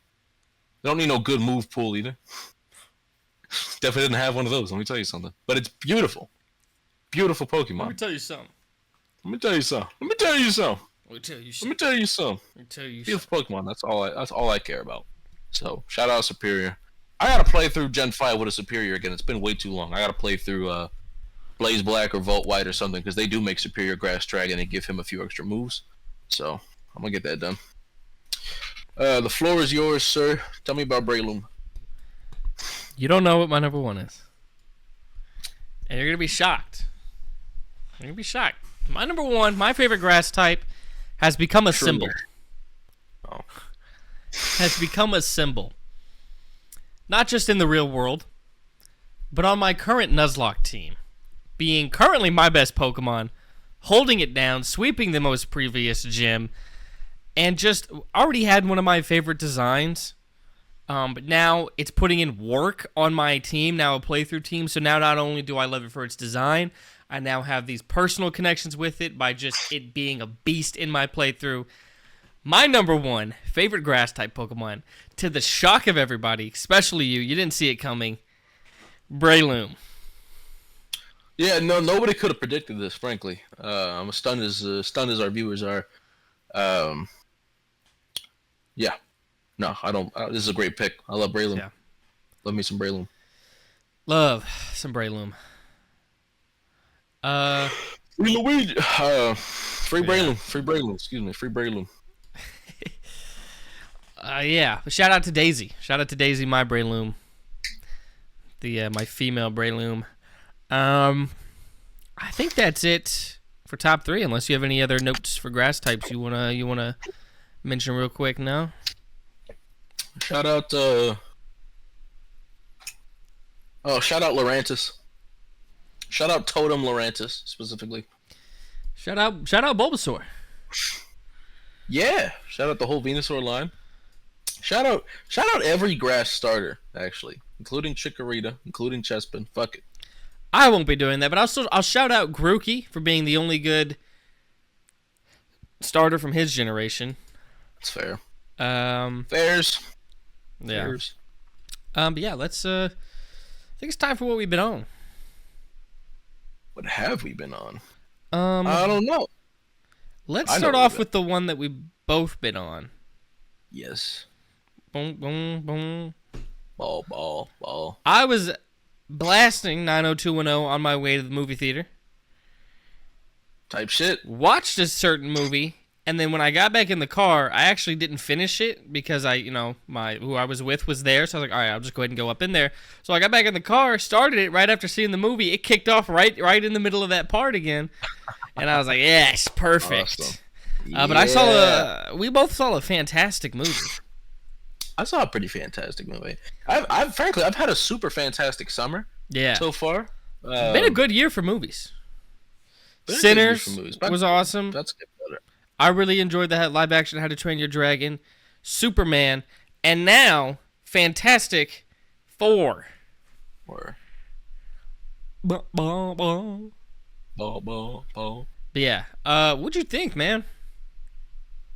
They don't need no good move pool either. Definitely didn't have one of those. Let me tell you something. But it's beautiful, beautiful Pokemon. Let me tell you something. Beautiful Pokemon. That's all I care about. So shout out Superior. I gotta play through Gen 5 with a Superior again. It's been way too long. I gotta play through Blaze Black or Volt White or something, because they do make Superior Grass Dragon and give him a few extra moves. So I'm gonna get that done. The floor is yours, sir. Tell me about Breloom. You don't know what my number 1 is, and you're gonna be shocked. My number 1, my favorite grass type, has become a symbol. Oh. has become a symbol, not just in the real world, but on my current Nuzlocke team, being currently my best Pokemon, holding it down, sweeping the most previous gym, and just already had one of my favorite designs. But now it's putting in work on my team, now a playthrough team. So now not only do I love it for its design, I now have these personal connections with it by just it being a beast in my playthrough. My number one favorite grass-type Pokemon, to the shock of everybody, especially you didn't see it coming, Breloom. Yeah, no, nobody could have predicted this. Frankly, I'm as stunned as our viewers are. Yeah, no, I don't. This is a great pick. I love Breloom. Yeah. Love me some Breloom. Love some Breloom. Free Luigi. Free Breloom. Free Breloom. Excuse me. Free Breloom. Yeah. Shout out to Daisy. Shout out to Daisy, my Breloom. My female Breloom. I think that's it for top 3. Unless you have any other notes for grass types you wanna mention real quick. No. Shout out. Shout out Lurantis. Shout out Totem Lurantis specifically. Shout out Bulbasaur. Yeah. Shout out the whole Venusaur line. Shout out every grass starter actually, including Chikorita, including Chespin. Fuck it. I won't be doing that, but I'll shout out Grookey for being the only good starter from his generation. That's fair. Fairs. Yeah. Fairs. But yeah, let's. I think it's time for what we've been on. What have we been on? I don't know. Let's start off with the one that we've both been on. Yes. Boom, boom, boom. Ball. I was blasting 90210 on my way to the movie theater. Type shit. Watched a certain movie, and then when I got back in the car, I actually didn't finish it because who I was with was there. So I was like, all right, I'll just go ahead and go up in there. So I got back in the car, started it right after seeing the movie. It kicked off right in the middle of that part again, and I was like, yes, perfect. Awesome. But we both saw a fantastic movie. I saw a pretty fantastic movie. I've frankly had a super fantastic summer. Yeah. So far, been a good year for movies. Sinners was awesome. That's good. Better. I really enjoyed the live action How to Train Your Dragon, Superman, and now Fantastic Four. Ball. But yeah, what'd you think, man?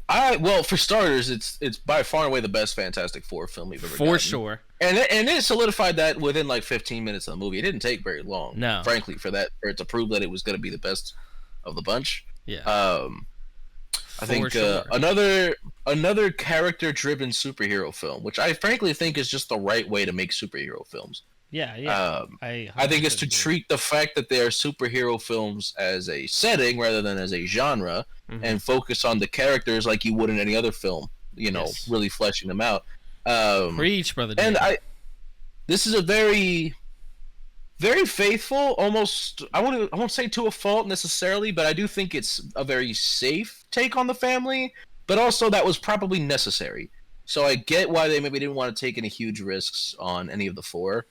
Well, for starters, it's by far and away the best Fantastic Four film we've ever gotten. For sure. And it solidified that within like 15 minutes of the movie. It didn't take very long. No. Frankly, for it to prove that it was going to be the best of the bunch. Yeah. I think sure. another character-driven superhero film, which I frankly think is just the right way to make superhero films. Yeah. I think it's to treat the fact that they are superhero films as a setting rather than as a genre, and focus on the characters like you would in any other film. Yes. Really fleshing them out. Preach, brother. And this is a very, very faithful, almost I won't say to a fault necessarily, but I do think it's a very safe take on the family. But also that was probably necessary. So I get why they maybe didn't want to take any huge risks on any of the four.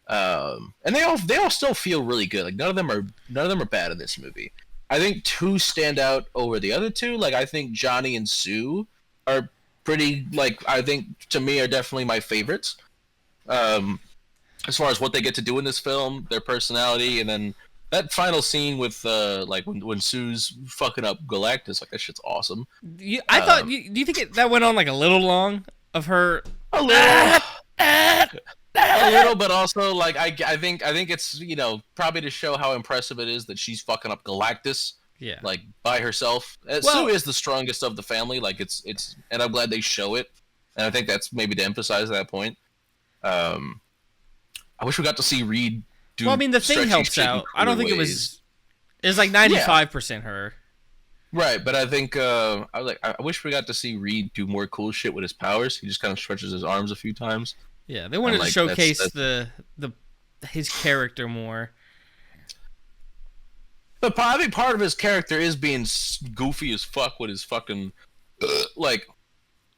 And they all still feel really good. Like none of them are bad in this movie. I think 2 stand out over the other 2. Like I think Johnny and Sue are pretty. Like I think to me are definitely my favorites. As far as what they get to do in this film, their personality, and then that final scene with like when Sue's fucking up Galactus, like that shit's awesome. I thought. Do you think that went on like a little long of her? A little. A little, but also like I think it's probably to show how impressive it is that she's fucking up Galactus, like by herself. Sue is the strongest of the family, like it's and I'm glad they show it, and I think that's maybe to emphasize that point. I wish we got to see Reed do. Well, I mean the thing helps out. I don't think it was like 95% her. Right, but I think I wish we got to see Reed do more cool shit with his powers. He just kind of stretches his arms a few times. Yeah, they wanted to showcase his character more. But I think part of his character is being goofy as fuck with his fucking like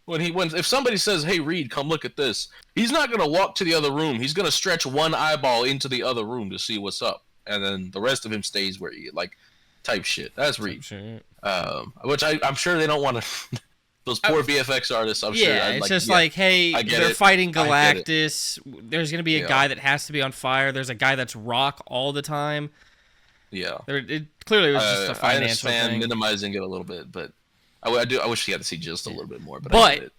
when if somebody says, "Hey, Reed, come look at this," he's not gonna walk to the other room. He's gonna stretch one eyeball into the other room to see what's up, and then the rest of him stays where he like, type shit. That's Reed. Which I'm sure they don't want to. Those poor VFX artists. I'm sure. Yeah, it's just like, hey, they're fighting Galactus. There's gonna be a guy that has to be on fire. There's a guy that's rock all the time. Yeah. It clearly was just a financial I understand thing. minimizing it a little bit, but I wish he had to see just a little bit more. But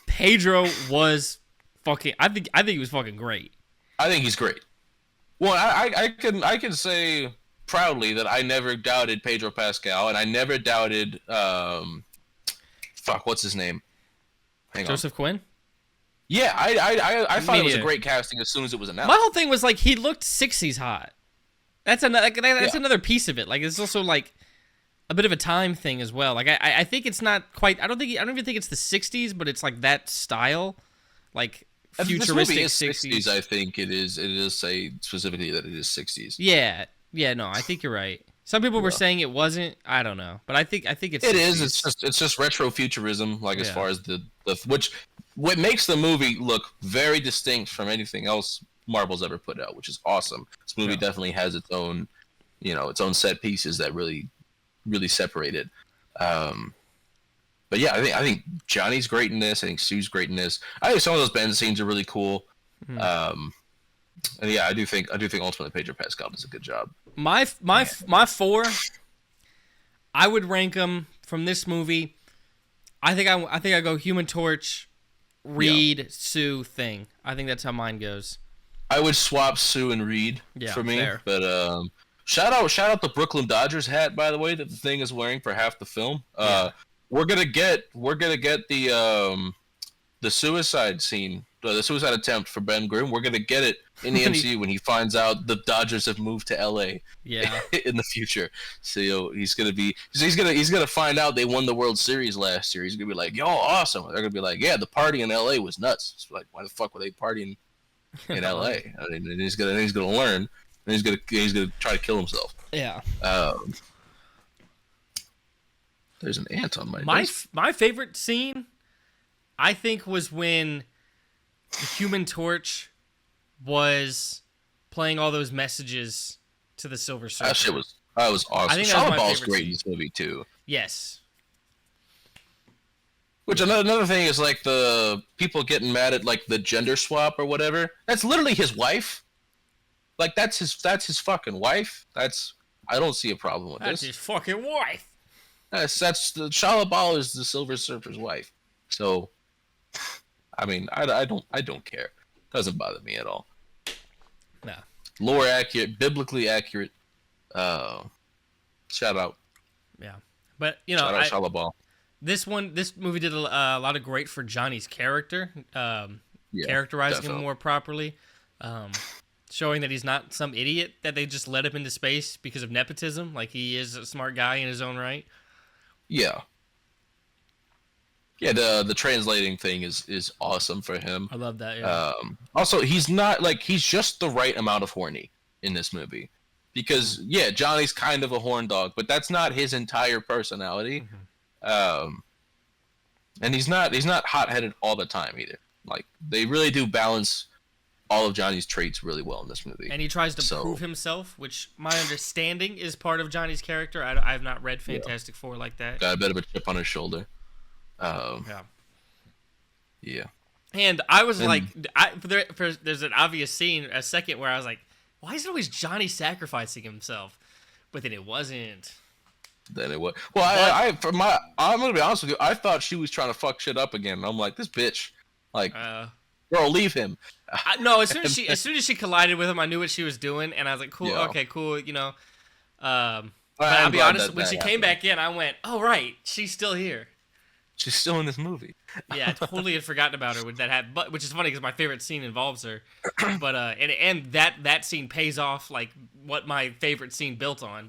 Pedro was fucking. I think he was fucking great. I think he's great. Well, I can say proudly that I never doubted Pedro Pascal, and I never doubted what's his name? Joseph Quinn? Yeah, I thought it was a great casting as soon as it was announced. My whole thing was like he looked 60s hot. That's another piece of it. Like it's also like a bit of a time thing as well. Like I think it's not quite. I don't even think it's the 60s, but it's like that style, like futuristic 60s. I think it is. It is say specifically that it is 60s. Yeah. No, I think you're right. Some people were saying it wasn't. I don't know, but I think it's. It 60s. Is. It's just retro futurism. Like as far as what makes the movie look very distinct from anything else Marvel's ever put out, which is awesome. This movie definitely has its own, its own set pieces that really, really separate it. But yeah, I think Johnny's great in this. I think Sue's great in this. I think some of those band scenes are really cool. And yeah, I do think ultimately Pedro Pascal does a good job. My 4, I would rank them from this movie. I think I go Human Torch, Reed, Sue, Thing. I think that's how mine goes. I would swap Sue and Reed for me, fair. But shout out the Brooklyn Dodgers hat, by the way, that the Thing is wearing for half the film. We're gonna get the suicide scene, the suicide attempt for Ben Grimm. We're gonna get it in the MCU when he finds out the Dodgers have moved to LA. Yeah, in the future. So he's gonna find out they won the World Series last year. He's gonna be like, "Yo, awesome!" They're gonna be like, "Yeah, the party in LA was nuts." It's like, why the fuck were they partying in LA? I mean, and he's gonna learn, and he's gonna try to kill himself. Yeah. There's an ant on my favorite scene, I think, was when the Human Torch was playing all those messages to the Silver Surfer. That was awesome. I think Shia LaBeouf's great in this movie too. Yes. Which another thing is like the people getting mad at like the gender swap or whatever. That's literally his wife. Like that's his fucking wife. I don't see a problem with this. That's his fucking wife. That's the Shia LaBeouf is the Silver Surfer's wife. So, I mean, I don't care. Doesn't bother me at all. No. Lore accurate, biblically accurate. Shout out. Yeah, but shout out Shia LaBeouf. This movie did a lot of great for Johnny's character, characterizing him more properly, showing that he's not some idiot that they just let him into space because of nepotism. Like he is a smart guy in his own right. Yeah. Yeah, the translating thing is awesome for him. I love that. Yeah. Also, he's just the right amount of horny in this movie, because Johnny's kind of a horn dog, but that's not his entire personality. Mm-hmm. And he's not hot-headed all the time either. Like they really do balance all of Johnny's traits really well in this movie. And he tries to prove himself, which my understanding is part of Johnny's character. I have not read Fantastic Four like that. Got a bit of a chip on his shoulder. Yeah. And I was there's an obvious scene, a second where I was like, why is it always Johnny sacrificing himself? But then it wasn't. Then it was. Well, I'm gonna be honest with you. I thought she was trying to fuck shit up again. And I'm like, this bitch, like, girl, leave him. No, as soon as she collided with him, I knew what she was doing, and I was like, cool, okay, cool, But I'll be honest, when she came back in, I went, oh right, she's still here. She's still in this movie. Yeah, I totally had forgotten about her when that happened. But which is funny because my favorite scene involves her. But and that scene pays off like what my favorite scene built. I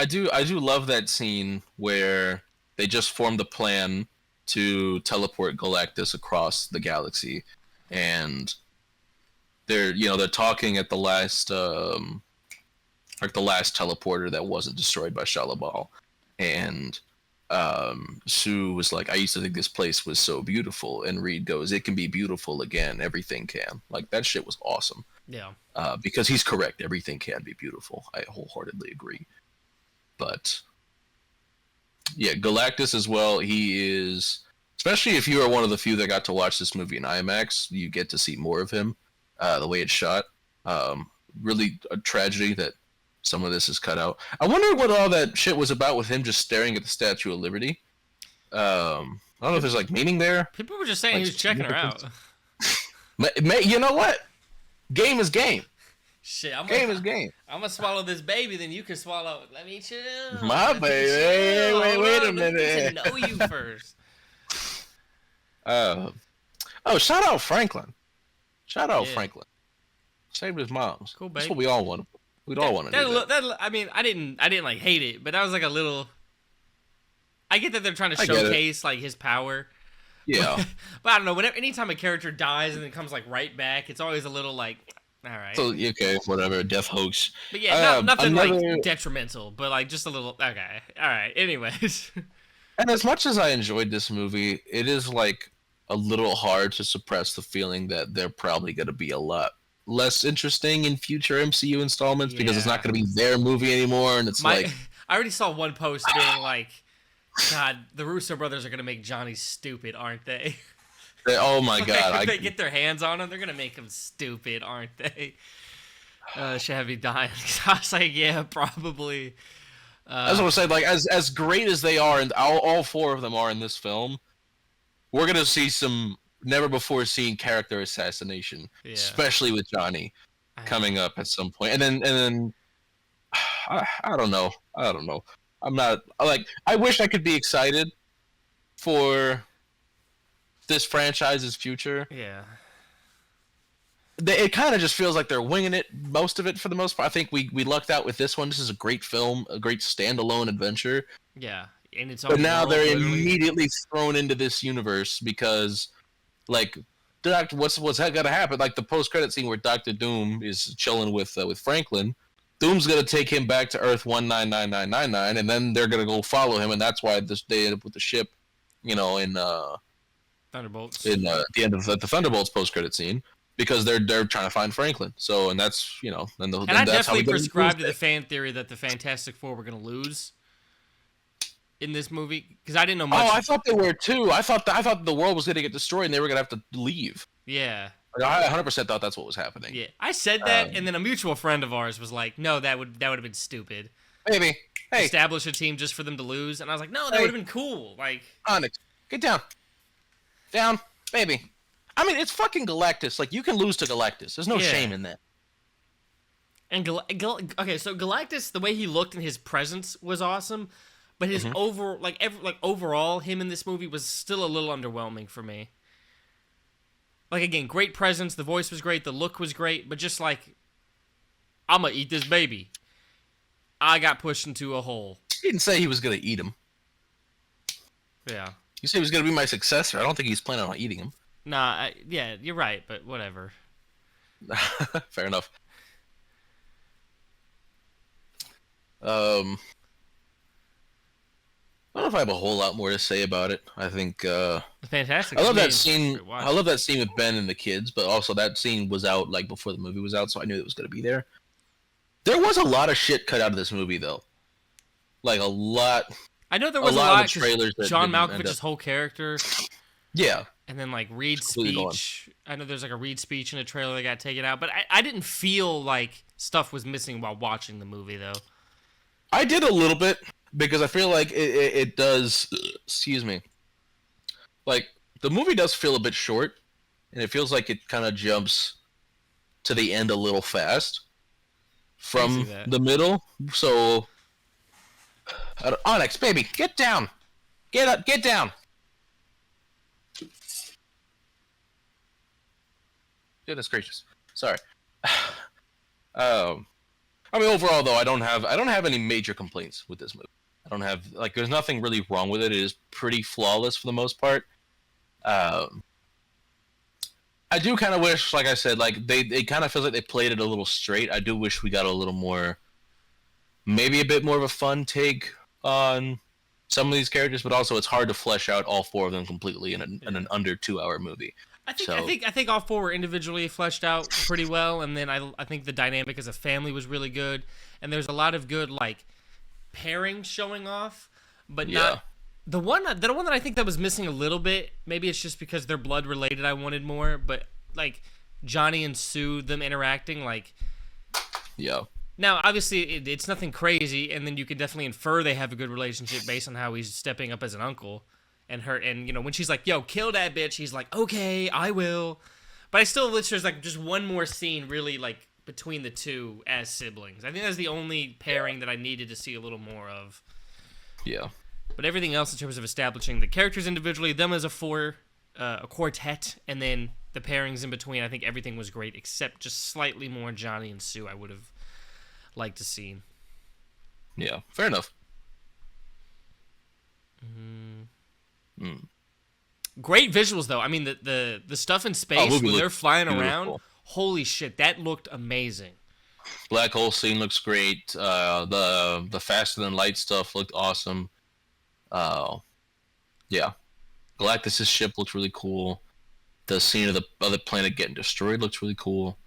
do love that scene where they just formed a plan to teleport Galactus across the galaxy, and they're talking at the last the last teleporter that wasn't destroyed by Shia LaBeouf, and Sue was like, I used to think this place was so beautiful, and Reed goes, it can be beautiful again. Everything can. Like, that shit was awesome. Yeah. Because he's correct. Everything can be beautiful. I wholeheartedly agree. But yeah, Galactus as well. He is, especially if you are one of the few that got to watch this movie in IMAX, you get to see more of him. The way it's shot, really a tragedy that some of this is cut out. I wonder what all that shit was about with him just staring at the Statue of Liberty. I don't know if there's like meaning there. People were just saying he was checking her out. You know what? Game is game. Shit, Game is game. I'm gonna swallow this baby, then you can swallow. Let me chill. My baby. Hey, wait a minute. Let me get to know you first. Shout out Franklin. Franklin. Saved his mom's. Cool, baby. That's what we all want. We'd all want to do that. I mean, I didn't like hate it, but that was like a little. I get that they're trying to showcase like his power. Yeah. But I don't know. Anytime a character dies and then comes like right back, it's always a little like, all right. So okay, whatever, death hoax. But yeah, nothing like detrimental, but like just a little. Okay, all right. Anyways. And as much as I enjoyed this movie, it is like a little hard to suppress the feeling that they're probably going to be a lot less interesting in future MCU installments because it's not going to be their movie anymore, and it's like I already saw one post being like, God, the Russo brothers are going to make Johnny stupid, aren't they? Oh my God. If they get their hands on him, they're going to make him stupid, aren't they? Should have me dying. I was like, yeah, probably. That's what I'm saying. Like, as great as they are, and all four of them are in this film, we're going to see some never-before-seen character assassination, especially with Johnny coming up at some point. And then I don't know. I'm not like I wish I could be excited for this franchise's future. Yeah. It kind of just feels like they're winging it, most of it for the most part. I think we lucked out with this one. This is a great film, a great standalone adventure. Yeah, and it's. But now they're immediately thrown into this universe because, like, what's that gonna happen? Like the post-credit scene where Doctor Doom is chilling with Franklin. Doom's gonna take him back to Earth 199999, and then they're gonna go follow him, and that's why they end up with the ship, in Thunderbolts. In the end of the Thunderbolts post-credit scene, because they're trying to find Franklin. So, and that's and I definitely prescribed to the fan theory that the Fantastic Four were gonna lose in this movie because I didn't know much. Oh, I thought they were too. I thought the world was gonna get destroyed and they were gonna have to leave. Yeah. I 100% thought that's what was happening. Yeah, I said that, and then a mutual friend of ours was like, "No, that would have been stupid." Maybe. Hey, establish a team just for them to lose, and I was like, "No, that would have been cool." Like, Onyx, get down, baby. I mean, it's fucking Galactus. Like, you can lose to Galactus. There's no shame in that. And okay, so Galactus, the way he looked and his presence was awesome, but his overall him in this movie was still a little underwhelming for me. Like, again, great presence, the voice was great, the look was great, but just like, I'm gonna eat this baby. I got pushed into a hole. He didn't say he was gonna eat him. Yeah. You said he was gonna be my successor. I don't think he's planning on eating him. Nah, yeah, you're right, but whatever. Fair enough. I don't know if I have a whole lot more to say about it. I think fantastic. I love that scene. I love that scene with Ben and the kids, but also that scene was out like before the movie was out, so I knew it was going to be there. There was a lot of shit cut out of this movie, though. Like a lot. I know there was a lot of trailers. John Malkovich's whole character. Yeah. And then like Reed's speech. I know there's like a Reed speech in a trailer that got taken out, but I didn't feel like stuff was missing while watching the movie, though. I did a little bit. Because I feel like it does, excuse me, like, the movie does feel a bit short, and it feels like it kind of jumps to the end a little fast from the middle. So, Onyx, baby, get down. Get up, get down. Goodness gracious. Sorry. I mean, overall, though, I don't have any major complaints with this movie. I don't have, like, there's nothing really wrong with it. It is pretty flawless for the most part. I do kind of wish, like I said, like, they kind of feel like they played it a little straight. I do wish we got a little more, maybe a bit more of a fun take on some of these characters, but also it's hard to flesh out all 4 of them completely in an under 2-hour movie. I think all 4 were individually fleshed out pretty well, and then I think the dynamic as a family was really good, and there's a lot of good like pairings showing off, but not the one that I think that was missing a little bit. Maybe it's just because they're blood related. I wanted more, but like Johnny and Sue, them interacting, like Now, obviously, it's nothing crazy, and then you can definitely infer they have a good relationship based on how he's stepping up as an uncle, and when she's like, "Yo, kill that bitch," he's like, "Okay, I will." But I still wish there's like just one more scene, really, like between the two as siblings. I think that's the only pairing that I needed to see a little more of. Yeah. But everything else in terms of establishing the characters individually, them as a quartet, and then the pairings in between, I think everything was great, except just slightly more Johnny and Sue I would have liked to see. Yeah, fair enough. Great visuals, though. I mean, the stuff in space when they're flying around, holy shit, that looked amazing. Black hole scene looks great. The faster than light stuff looked awesome. Yeah, Galactus' ship looks really cool. The scene of the other planet getting destroyed looks really cool.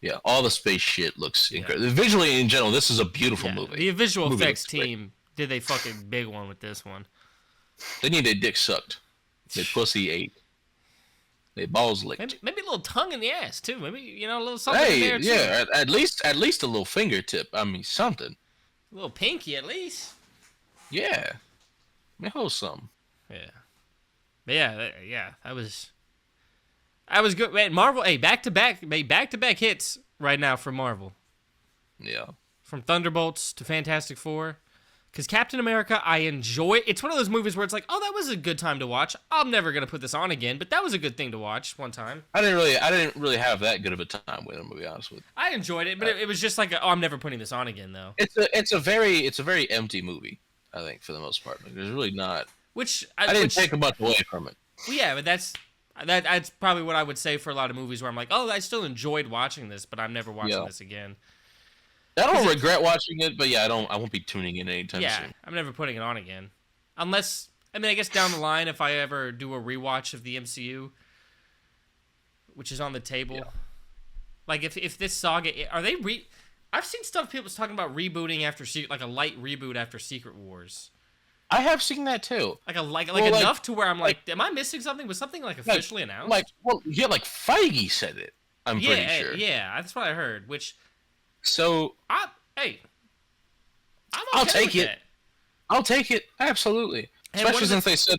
Yeah, all the space shit looks incredible. Visually, in general, this is a beautiful movie. The visual effects team did a fucking big one with this one. They need their dick sucked. Their pussy ate. Their balls licked. Maybe a little tongue in the ass, too. Maybe, a little something in there, too. Yeah, at least a little fingertip. I mean, something. A little pinky, at least. Yeah. Let me hold something. Yeah. But yeah, that was good. Man, Marvel, back-to-back hits right now for Marvel. Yeah. From Thunderbolts to Fantastic Four. Because Captain America, I enjoy. It's one of those movies where it's like, oh, that was a good time to watch. I'm never going to put this on again, but that was a good thing to watch one time. I didn't really have that good of a time with him, to be honest with you. I enjoyed it, but it was just like, I'm never putting this on again, though. It's a very empty movie, I think, for the most part. Like, there's really not. I didn't take much away from it. Well, yeah, but that's probably what I would say for a lot of movies where I'm like, oh, I still enjoyed watching this, but I'm never watching this again. I don't regret watching it, but yeah, I won't be tuning in anytime soon. Yeah, I'm never putting it on again. Unless, I mean, I guess down the line, if I ever do a rewatch of the MCU, which is on the table. Yeah. Like, if this saga, are they I've seen stuff people talking about rebooting after, like a light reboot after Secret Wars. I have seen that too. Like enough to where I'm like, am I missing something? Was something like officially announced? Like Feige said it. I'm pretty sure. Yeah, that's what I heard. Which, so I'm okay I'll take with it. That. I'll take it absolutely. And especially since they said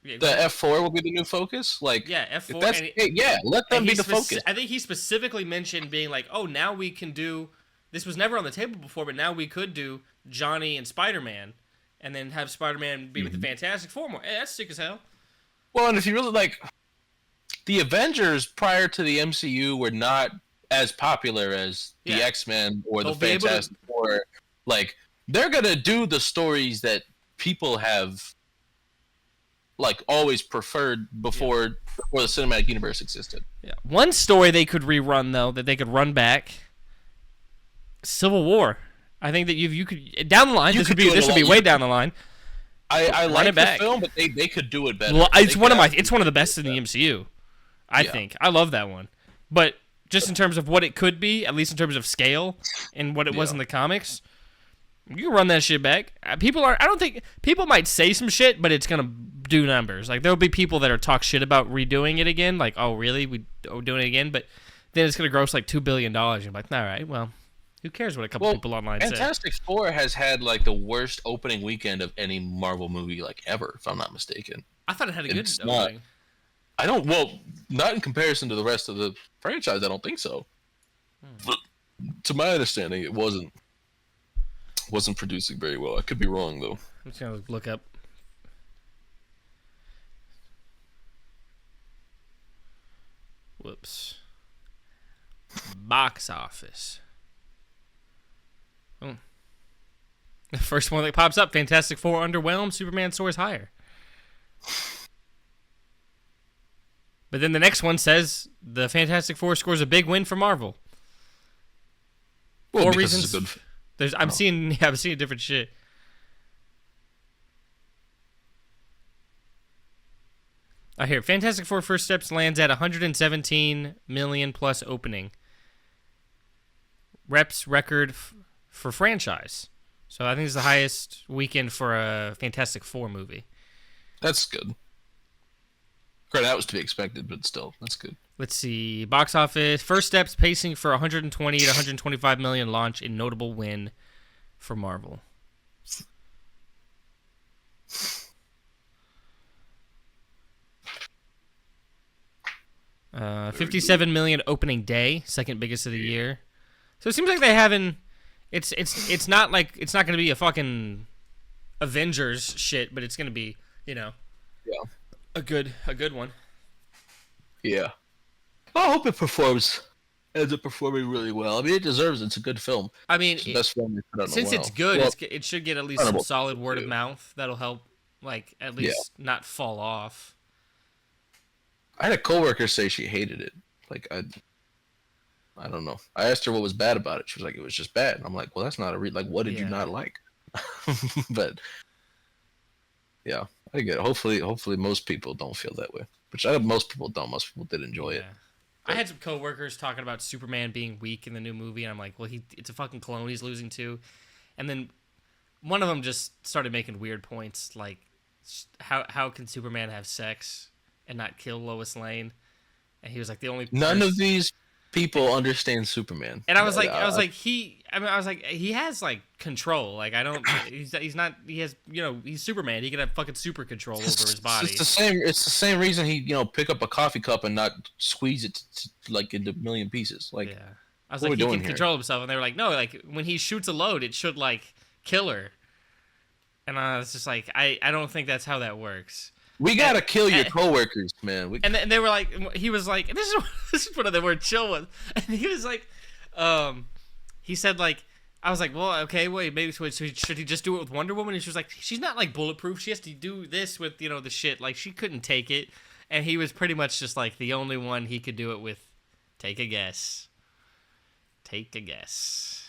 the F4 will be the new focus. Like F4. Let them be the focus. I think he specifically mentioned being like, oh, now we can do. This was never on the table before, but now we could do Johnny and Spider-Man. And then have Spider-Man be with the Fantastic Four more. Hey, that's sick as hell. Well, and if you really like, the Avengers prior to the MCU were not as popular as the X-Men or the Fantastic Four. Like, they're gonna do the stories that people have, like, always preferred before the cinematic universe existed. Yeah. One story they could rerun though, that they could run back. Civil War. I think that you could down the line. This would be way down the line. I like the film, but they could do it better. Well, it's one of the best in the MCU. I think I love that one, but just in terms of what it could be, at least in terms of scale and what it was in the comics, you can run that shit back. I don't think people might say some shit, but it's gonna do numbers. Like there'll be people that are talk shit about redoing it again. Like, oh really, we're doing it again? But then it's gonna gross like $2 billion. You're like, all right, well. Who cares what a couple people online say? Fantastic Four has had like the worst opening weekend of any Marvel movie like ever, if I'm not mistaken. I thought it had a good opening. Not in comparison to the rest of the franchise. I don't think so. But to my understanding, it wasn't producing very well. I could be wrong though. I'm just gonna look up. Whoops. Box office. Oh. The first one that pops up, Fantastic Four underwhelmed, Superman soars higher. But then the next one says the Fantastic Four scores a big win for Marvel. Well, 4 reasons. I'm seeing different shit. I hear Fantastic Four: First Steps lands at 117 million plus opening. Reps record for franchise. So I think it's the highest weekend for a Fantastic Four movie. That's good. Granted, that was to be expected, but still, that's good. Let's see. Box office. First Steps pacing for 120 to 125 million launch, a notable win for Marvel. $57 million opening day, second biggest of the year. So it seems like they haven't. It's not like it's not going to be a fucking Avengers shit, but it's going to be, Yeah. a good one. Yeah. I hope it ends up performing really well. I mean, it deserves it. It's a good film. I mean, It's the best film they've put out in a since while. it's good, Well, it should get at least some solid word of too. mouth. That'll help, like, at least not fall off. I had a coworker say she hated it. Like, I don't know. I asked her what was bad about it. She was like, it was just bad. And I'm like, well, that's not a like, what did you not like? But yeah, I get it. Hopefully most people don't feel that way. Which most people don't. Most people did enjoy it. I had some coworkers talking about Superman being weak in the new movie, and I'm like, well, it's a fucking clone he's losing to. And then one of them just started making weird points, like, how can Superman have sex and not kill Lois Lane? And he was like, the only None of these people understand Superman. And I was like, he has like control. Like, I don't. He's not. He has, he's Superman. He can have fucking super control over his body. It's the same reason he pick up a coffee cup and not squeeze it like into a million pieces. Like, yeah. I was like, he can control himself, and they were like, no, like when he shoots a load, it should like kill her. And I was just like, I don't think that's how that works. We gotta kill your coworkers, man. And they were like, he was like, this is one of the word chill was, and he was like, he said like, I was like, well, okay, wait, maybe should he just do it with Wonder Woman? And she was like, she's not like bulletproof. She has to do this with the shit. Like, she couldn't take it, and he was pretty much just like the only one he could do it with. Take a guess. Take a guess.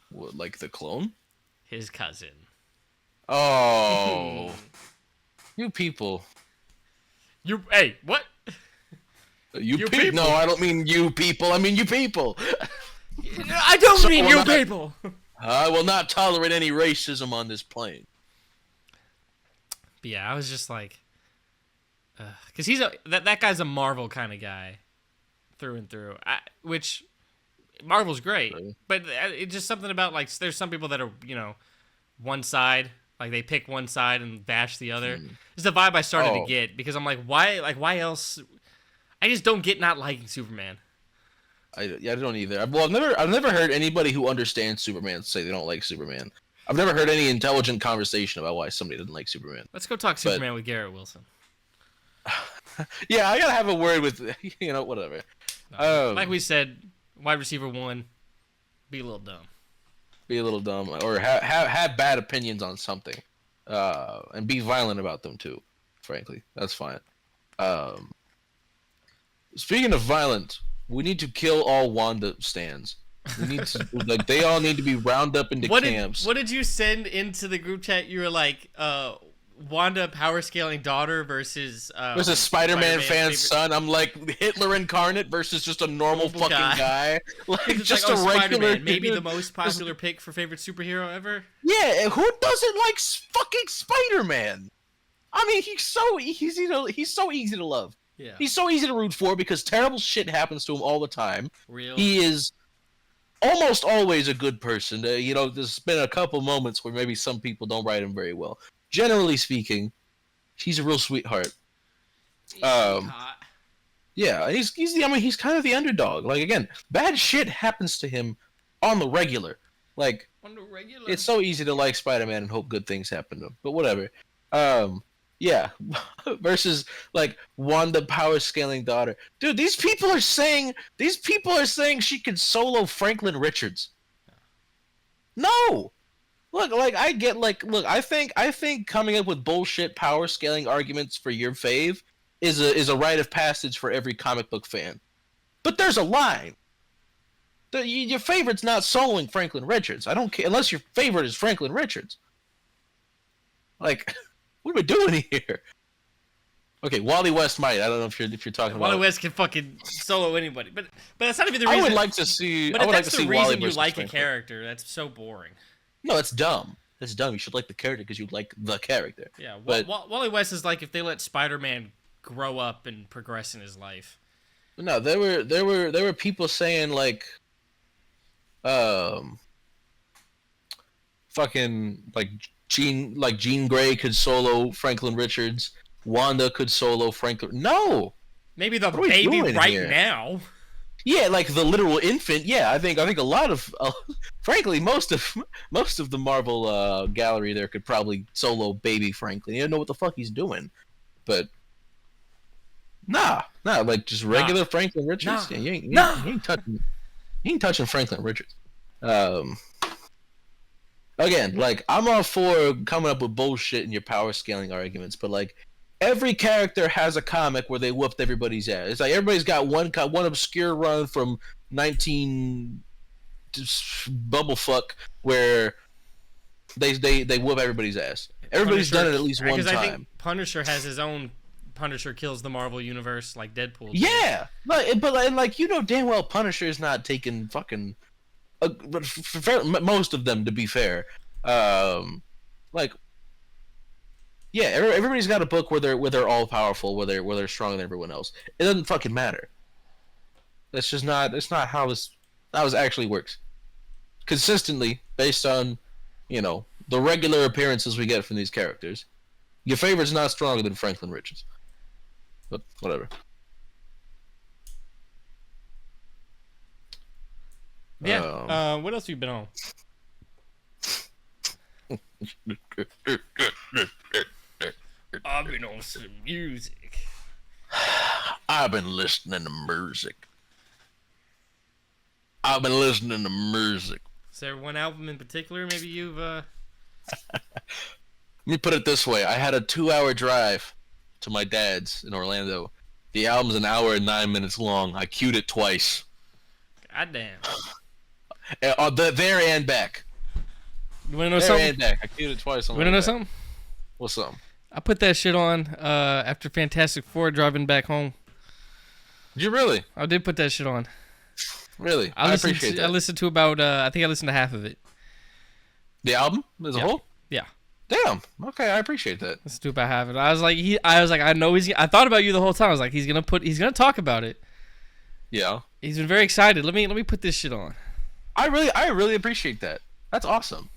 What, like the clone? His cousin. Oh. You people. Hey, what? You people? No, I don't mean you people. I mean you people. I don't mean you people. I will not tolerate any racism on this plane. But yeah, I was just like, because that guy's a Marvel kind of guy, through and through. Which Marvel's great, but it's just something about like there's some people that are one side. Like, they pick one side and bash the other. It's the vibe I started to get, because I'm like, why else? I just don't get not liking Superman. I don't either. Well, I've never heard anybody who understands Superman say they don't like Superman. I've never heard any intelligent conversation about why somebody doesn't like Superman. Let's go talk Superman with Garrett Wilson. Yeah, I gotta have a word with whatever. Like we said, wide receiver 1, be a little dumb. Be a little dumb, or have bad opinions on something, and be violent about them too. Frankly, that's fine. Speaking of violent, we need to kill all Wanda stans. We need to they all need to be rounded up into camps. What did you send into the group chat? You were like, Wanda power scaling daughter versus Spider-Man fan's son. I'm like Hitler incarnate versus just a normal fucking guy. Like, just like, a regular Spider-Man, maybe the most popular pick for favorite superhero ever. Yeah, who doesn't like fucking Spider-Man? I mean, he's so easy to love. Yeah. He's so easy to root for because terrible shit happens to him all the time. Real. He is almost always a good person. There's been a couple moments where maybe some people don't write him very well. Generally speaking, he's a real sweetheart. Yeah, he's kind of the underdog. Like, again, bad shit happens to him on the regular. Like, it's so easy to like Spider-Man and hope good things happen to him. But whatever. Yeah. Versus like Wanda power scaling daughter. Dude, these people are saying she could solo Franklin Richards. No. Look, I think coming up with bullshit power scaling arguments for your fave is a rite of passage for every comic book fan. But there's a line. Your favorite's not soloing Franklin Richards. I don't care unless your favorite is Franklin Richards. Like, what are we doing here? Okay, Wally West might. I don't know if you're talking Wally about. West can fucking solo anybody, but that's not even the I reason. would like to see. But I if would like that's to the see Wally reason you versus like a Franklin. character, that's so boring. No, that's dumb. That's dumb. You should like the character because you like the character. Yeah, But Wally West is like if they let Spider-Man grow up and progress in his life. no, there were people saying like, um, fucking Jean Grey could solo Franklin Richards. Wanda could solo Franklin. No, Maybe the What are we baby doing right here? now. yeah, like the literal infant. Yeah, I think a lot of, frankly, most of the Marvel gallery there could probably solo baby Franklin. You don't know what the fuck he's doing, but nah, like just regular Franklin Richards. Nah. Yeah, you Nah. ain't touching Franklin Richards. Again, like I'm all for coming up with bullshit in your power scaling arguments, but like every character has a comic where they whooped everybody's ass. It's like everybody's got one obscure run from 19 bubblefuck where they whoop everybody's ass. Everybody's done it at least one Because time. I think Punisher has his own Punisher kills the Marvel universe like Deadpool. Yeah, like you know damn well Punisher is not taking fucking most of them, to be fair. Like yeah, everybody's got a book where they're all powerful, where they're stronger than everyone else. It doesn't fucking matter. That's just not. It's not how this actually works. Consistently, based on, the regular appearances we get from these characters, your favorite's not stronger than Franklin Richards. But whatever. Yeah. What else have you been on? I've been on some music. I've been listening to music. I've been listening to music. Is there one album in particular? Maybe you've. Let me put it this way: I had a 2-hour drive to my dad's in Orlando. The album's an hour and 9 minutes long. I queued it twice. Goddamn. There and back. You wanna know There something? and back. I queued it twice. You wanna know something? What's up? I put that shit on after Fantastic Four driving back home. Did you really? I did put that shit on. Really? I appreciate that. I listened to about. I think I listened to half of it. The album as a whole? Yeah. Damn. Okay, I appreciate that. Listened to about half of it. I was like, I know he's. I thought about you the whole time. I was like, he's gonna talk about it. Yeah. He's been very excited. Let me put this shit on. I really appreciate that. That's awesome.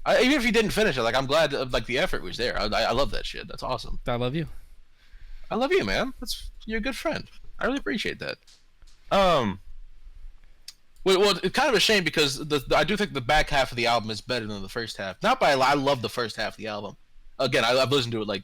Even if you didn't finish it, like I'm glad like the effort was there. I love that shit. That's awesome. I love you. I love you, man. You're a good friend. I really appreciate that. Well, it's kind of a shame because I do think the back half of the album is better than the first half. Not by a lot. I love the first half of the album. Again, I've listened to it like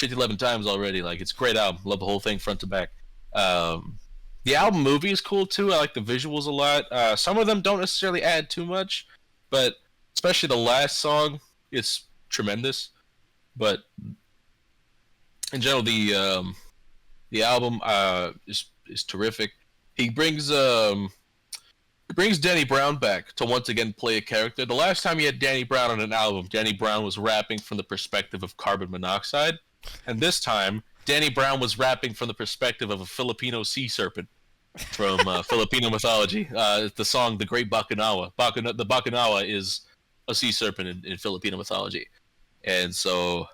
11 times already. Like it's a great album. Love the whole thing front to back. The album movie is cool too. I like the visuals a lot. Some of them don't necessarily add too much, but especially the last song is tremendous. But in general, the album is terrific. He brings Danny Brown back to once again play a character. The last time you had Danny Brown on an album, Danny Brown was rapping from the perspective of carbon monoxide, and this time Danny Brown was rapping from the perspective of a Filipino sea serpent from Filipino mythology. The song "The Great Bakanawa." The Bakanawa is a sea serpent in Filipino mythology, and so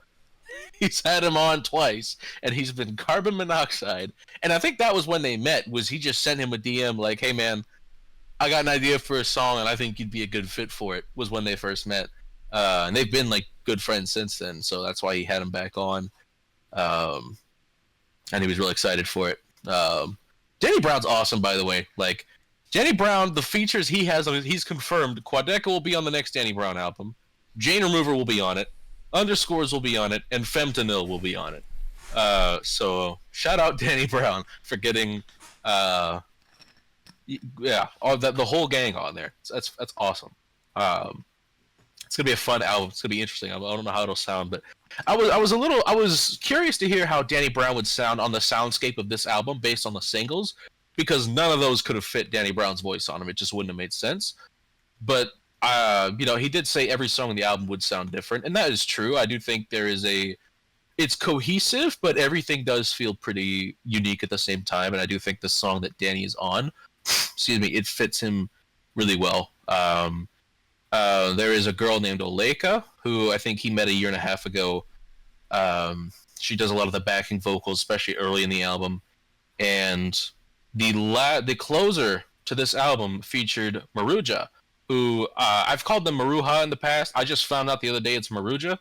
he's had him on twice, and he's been carbon monoxide. And I think that was when they met. Was he just sent him a DM like, "Hey man, I got an idea for a song, and I think you'd be a good fit for it." Was when they first met, and they've been like good friends since then. So that's why he had him back on, and he was really excited for it. Danny Brown's awesome, by the way. Like Danny Brown, the features he has on it, he's confirmed. Quadeca will be on the next Danny Brown album. Jane Remover will be on it. Underscores will be on it, and Femtonil will be on it. So shout out Danny Brown for getting, the whole gang on there. That's awesome. It's gonna be a fun album. It's gonna be interesting. I don't know how it'll sound, but I was curious to hear how Danny Brown would sound on the soundscape of this album based on the singles, because none of those could have fit Danny Brown's voice on them. It just wouldn't have made sense. But he did say every song on the album would sound different, and that is true. I do think there is a it's cohesive, but everything does feel pretty unique at the same time. And I do think the song that Danny is on, excuse me, it fits him really well. There is a girl named Oleka who I think he met a year and a half ago. She does a lot of the backing vocals, especially early in the album. And the closer to this album featured Maruja, who I've called them Maruja in the past. I just found out the other day it's Maruja.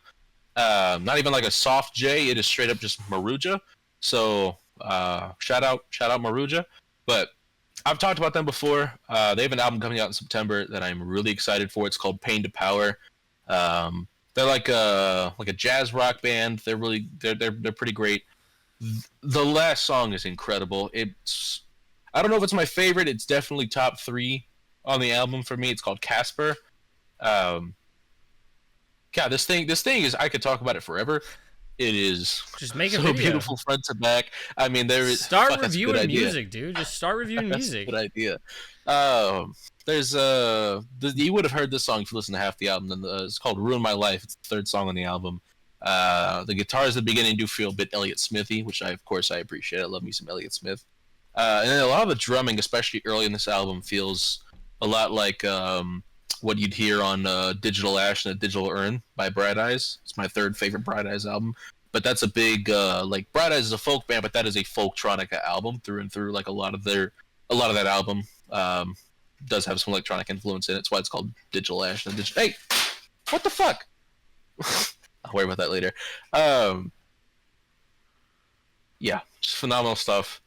Not even like a soft J. It is straight up just Maruja. So shout out Maruja. But I've talked about them before. They have an album coming out in September that I'm really excited for. It's called Pain to Power. They're like a jazz rock band. They're pretty great. The last song is incredible. I don't know if it's my favorite. It's definitely top 3 on the album for me. It's called Casper. God, this thing is, I could talk about it forever. It is just make a so video. Beautiful front to back. I mean, there is start reviewing music, dude. Just start reviewing music. Good idea. There's you would have heard this song if you listen to half the album. It's called "Ruin My Life." It's the 3rd song on the album. The guitars at the beginning do feel a bit Elliott Smithy, which I appreciate. I love me some Elliott Smith. And then a lot of the drumming, especially early in this album, feels a lot like what you'd hear on Digital Ash and a Digital Urn by Bright Eyes. It's my 3rd favorite Bright Eyes album. But that's a big like Bright Eyes is a folk band, but that is a folktronica album through and through. Like a lot of that album does have some electronic influence in it. That's why it's called Digital Ash and Digital. Hey, what the fuck? I'll worry about that later. Yeah, just phenomenal stuff.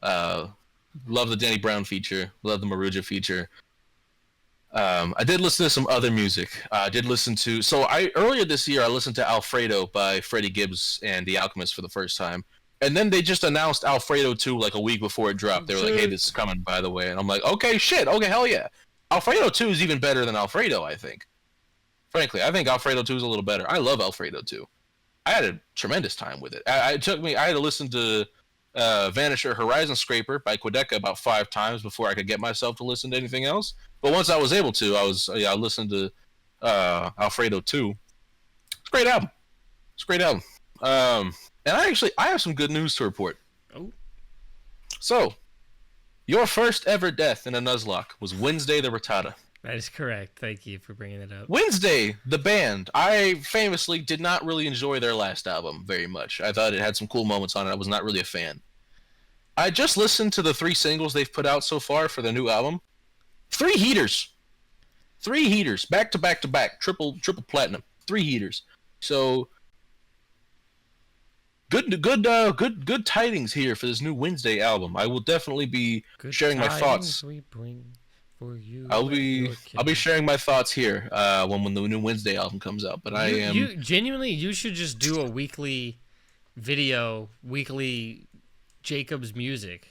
Love the Danny Brown feature. Love the Maruja feature. I did listen to some other music. Earlier this year I listened to Alfredo by Freddie Gibbs and The Alchemist for the first time. And then they just announced Alfredo 2 like a week before it dropped. They were like, hey, this is coming, by the way. And I'm like, okay, shit. Okay, hell yeah. Alfredo 2 is even better than Alfredo, I think. Frankly, I think Alfredo 2 is a little better. I love Alfredo 2. I had a tremendous time with it. I had to listen to Vanisher Horizon Scraper by Quedeca about 5 times before I could get myself to listen to anything else. But once I was able to, I listened to Alfredo 2. It's a great album. And I have some good news to report. Oh. So, your first ever death in a Nuzlocke was Wednesday the Rattata. That is correct. Thank you for bringing it up. Wednesday, the band. I famously did not really enjoy their last album very much. I thought it had some cool moments on it. I was not really a fan. I just listened to the 3 singles they've put out so far for their new album. 3 heaters. 3 heaters. Back to back to back. Triple platinum. 3 heaters. So good tidings here for this new Wednesday album. I will definitely be sharing my thoughts. We bring for you. I'll be sharing my thoughts here when the new Wednesday album comes out. But you genuinely, you should just do a weekly Jacob's music.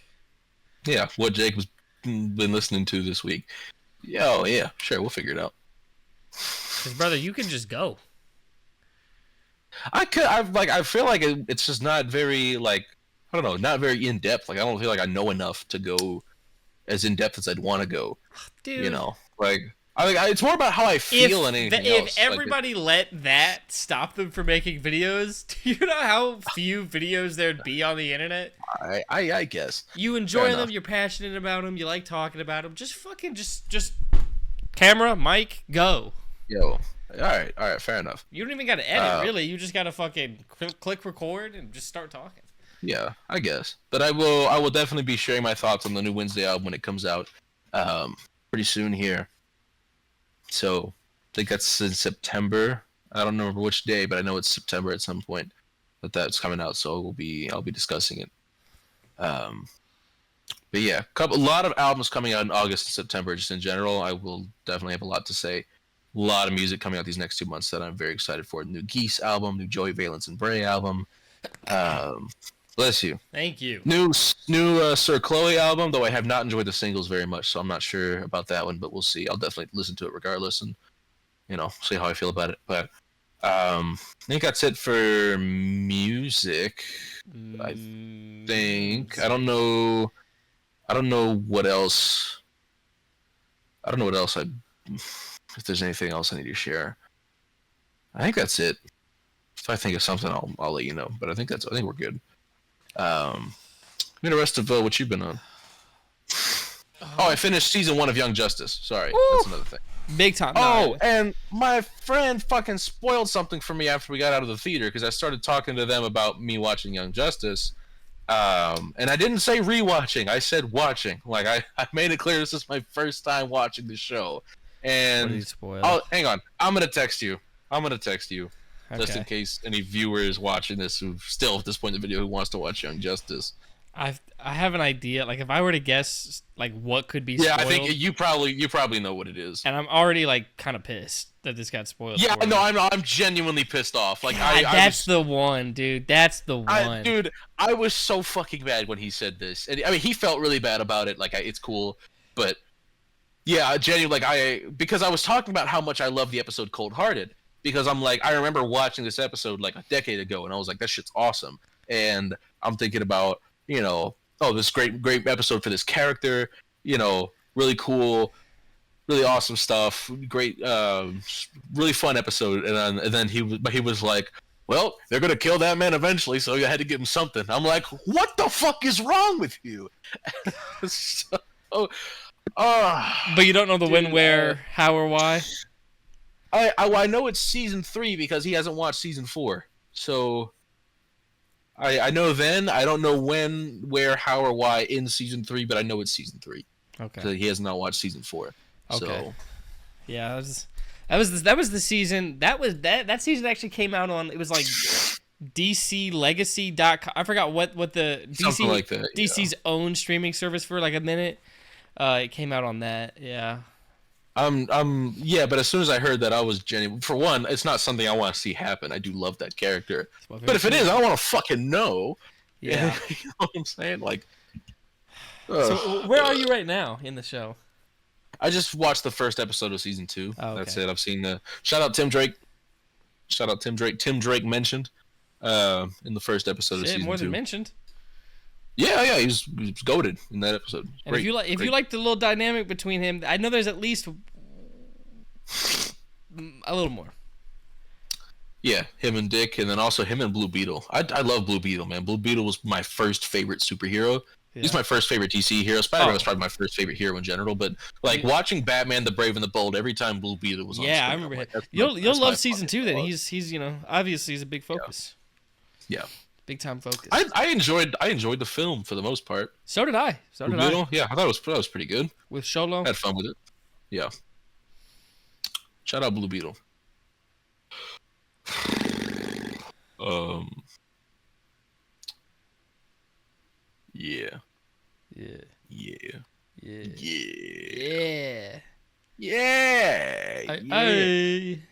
Yeah, what Jacob's been listening to this week. Yeah, sure, we'll figure it out. Because brother, you can just go. I feel like it's just not very not very in depth. Like I don't feel like I know enough to go as in depth as I'd want to go. Dude, you know, it's more about how I feel than anything else. If everybody let that stop them from making videos, do you know how few videos there'd be on the internet? I guess you enjoy them, you're passionate about them, you like talking about them. Just fucking just camera, mic, go. Yo. All right, fair enough. You don't even got to edit, really. You just got to fucking click record and just start talking. Yeah, I guess. But I will definitely be sharing my thoughts on the new Wednesday album when it comes out pretty soon here. So, I think that's in September. I don't remember which day, but I know it's September at some point that's coming out, so I'll be discussing it. But yeah, a lot of albums coming out in August and September just in general. I will definitely have a lot to say. A lot of music coming out these next 2 months that I'm very excited for. New Geese album, new Joey Valence and Bray album. Bless you. Thank you. New Sir Chloe album, though I have not enjoyed the singles very much, so I'm not sure about that one, but we'll see. I'll definitely listen to it regardless and, see how I feel about it. But I think that's it for music. I think. I don't know what else. If there's anything else I need to share. I think that's it. If I think of something, I'll let you know. But I think we're good. The rest of what you've been on. I finished season 1 of Young Justice. Sorry, that's another thing. Big time. Oh, and my friend fucking spoiled something for me after we got out of the theater because I started talking to them about me watching Young Justice. And I didn't say rewatching. I said watching. Like I made it clear this is my first time watching the show. And what did you spoil? hang on. I'm gonna text you. Just Okay. in case any viewers watching this who still at this point in the video who wants to watch Young Justice. I have an idea. Like, if I were to guess, like, what could be spoiled. Yeah, I think you probably know what it is. And I'm already, like, kind of pissed that this got spoiled. Yeah, for me. no, I'm genuinely pissed off. Like, God, that's the one, dude. That's the one. Dude, I was so fucking mad when he said this. And I mean, he felt really bad about it. Like, it's cool, but yeah, genuinely, like, because I was talking about how much I love the episode Cold Hearted. Because I'm like, I remember watching this episode like a decade ago, and I was like, that shit's awesome. And I'm thinking about, this great episode for this character, really cool, really awesome stuff, great, really fun episode. And then he was like, well, they're gonna kill that man eventually, so you had to give him something. I'm like, what the fuck is wrong with you? But you don't know the when, where, how, or why? I know it's season 3 because he hasn't watched season 4. So I know then. I don't know when, where, how, or why in season 3, but I know it's season 3. Okay. So he has not watched season 4. Okay. So yeah, that was the season. That season actually came out on. It was like DCLegacy.com. I forgot what the something like that, DC's own streaming service for like a minute. It came out on that. Yeah. Yeah, but as soon as I heard that, I was genuine. For one, it's not something I want to see happen. I do love that character, but if it is, I want to fucking know. Yeah, you know what I'm saying? Like, so where are you right now in the show? I just watched the first episode of season 2. Oh, okay. That's it. I've seen shout out Tim Drake. Tim Drake mentioned in the first episode of season 2. More than mentioned. Yeah, he was goated in that episode. And if you like the little dynamic between him, I know there's at least a little more. Yeah, him and Dick, and then also him and Blue Beetle. I love Blue Beetle, man. Blue Beetle was my first favorite superhero. Yeah. He's my first favorite DC hero. Spider-Man was probably my first favorite hero in general. But like watching Batman: The Brave and the Bold every time Blue Beetle was on screen, I remember. Like, you'll love season 2. Then he's obviously he's a big focus. Yeah. Big time focus. I enjoyed the film for the most part. So did I. Blue Beetle? Yeah, I thought it was pretty good. With Sholo? I had fun with it. Yeah. Shout out Blue Beetle. Yeah. Yeah. Yeah. Yeah. Yeah. Yeah. Yeah. Hey.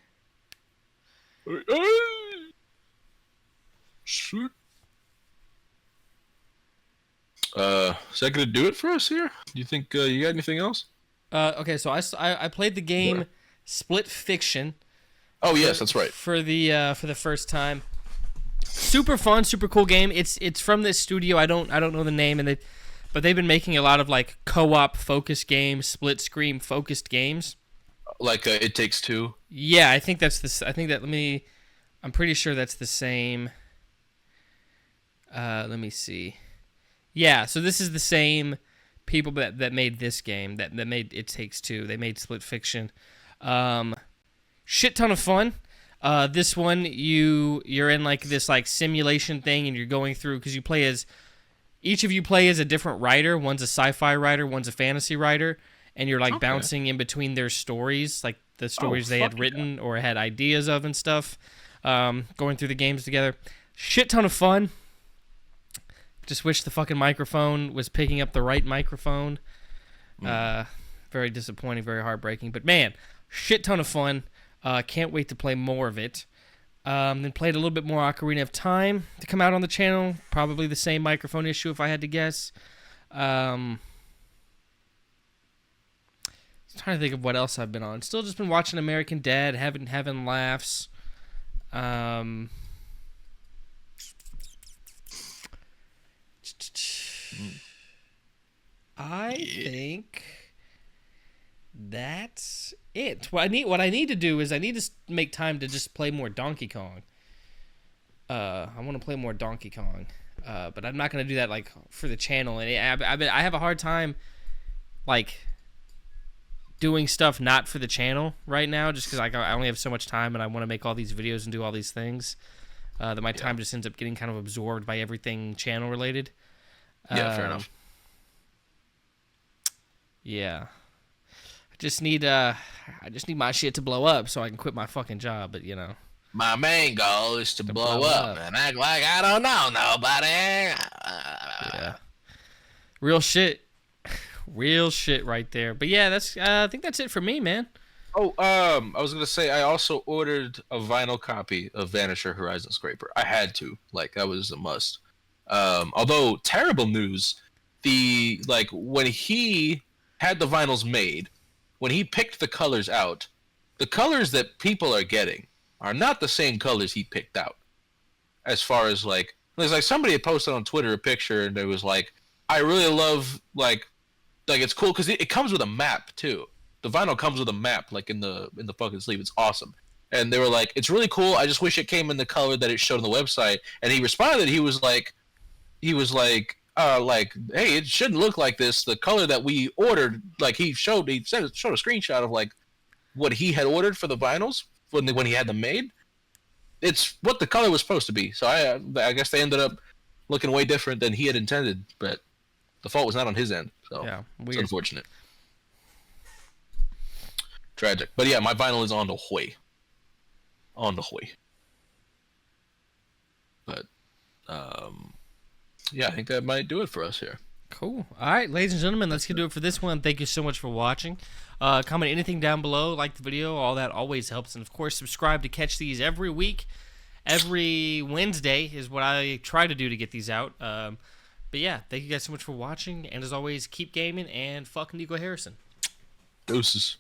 Sure. Is that gonna do it for us here? Do you think you got anything else? Okay, so I played the game Split Fiction. Oh yes, that's right. For the first time. Super fun, super cool game. It's from this studio. I don't know the name, but they've been making a lot of like co-op focused games, split screen focused games. Like It Takes Two. Yeah, I think that's this. I'm pretty sure that's the same. Let me see. Yeah, so this is the same people that made this game, that made It Takes Two. They made Split Fiction. Shit ton of fun. This one, you're in like this like simulation thing, and you're going through, because each of you play as a different writer. One's a sci-fi writer, one's a fantasy writer, and you're like bouncing in between their stories, like the stories they had written or had ideas of and stuff. Going through the games together. Shit ton of fun. Just wish the fucking microphone was picking up the right microphone. Very disappointing, very heartbreaking. But man, shit ton of fun. Can't wait to play more of it. Then played a little bit more Ocarina of Time to come out on the channel. Probably the same microphone issue if I had to guess. Trying to think of what else I've been on. Still just been watching American Dad, having laughs. I think that's it. What I need to do is I need to make time to just play more Donkey Kong. I want to play more Donkey Kong, but I'm not gonna do that like for the channel. And I have a hard time like doing stuff not for the channel right now, just because I only have so much time and I want to make all these videos and do all these things. That my time just ends up getting kind of absorbed by everything channel related. Yeah, fair enough. Yeah. I just need my shit to blow up so I can quit my fucking job, but My main goal is to blow up and act like I don't know nobody. Yeah. Real shit. Real shit right there. But yeah, that's I think that's it for me, man. Oh, I was gonna say I also ordered a vinyl copy of Vanisher Horizon Scraper. I had to, like, that was a must. Although terrible news, when he had the vinyls made, when he picked the colors out, the colors that people are getting are not the same colors he picked out. As far as there's somebody had posted on Twitter a picture and it was like, I really love like it's cool because it comes with a map too. The vinyl comes with a map, like in the fucking sleeve. It's awesome. And they were like, it's really cool. I just wish it came in the color that it showed on the website. And he responded. He was like, hey, it shouldn't look like this. The color that we ordered, he showed a screenshot of like what he had ordered for the vinyls when he had them made. It's what the color was supposed to be. So I guess they ended up looking way different than he had intended. But the fault was not on his end. So yeah, it's unfortunate. Tragic. But yeah, my vinyl is on the way. But yeah, I think that might do it for us here. Cool. All right, ladies and gentlemen, let's get to it for this one. Thank you so much for watching. Comment anything down below, like the video, all that always helps. And of course, subscribe to catch these every week. Every Wednesday is what I try to do to get these out. But yeah, thank you guys so much for watching. And as always, keep gaming and fuck Nico Harrison. Deuces.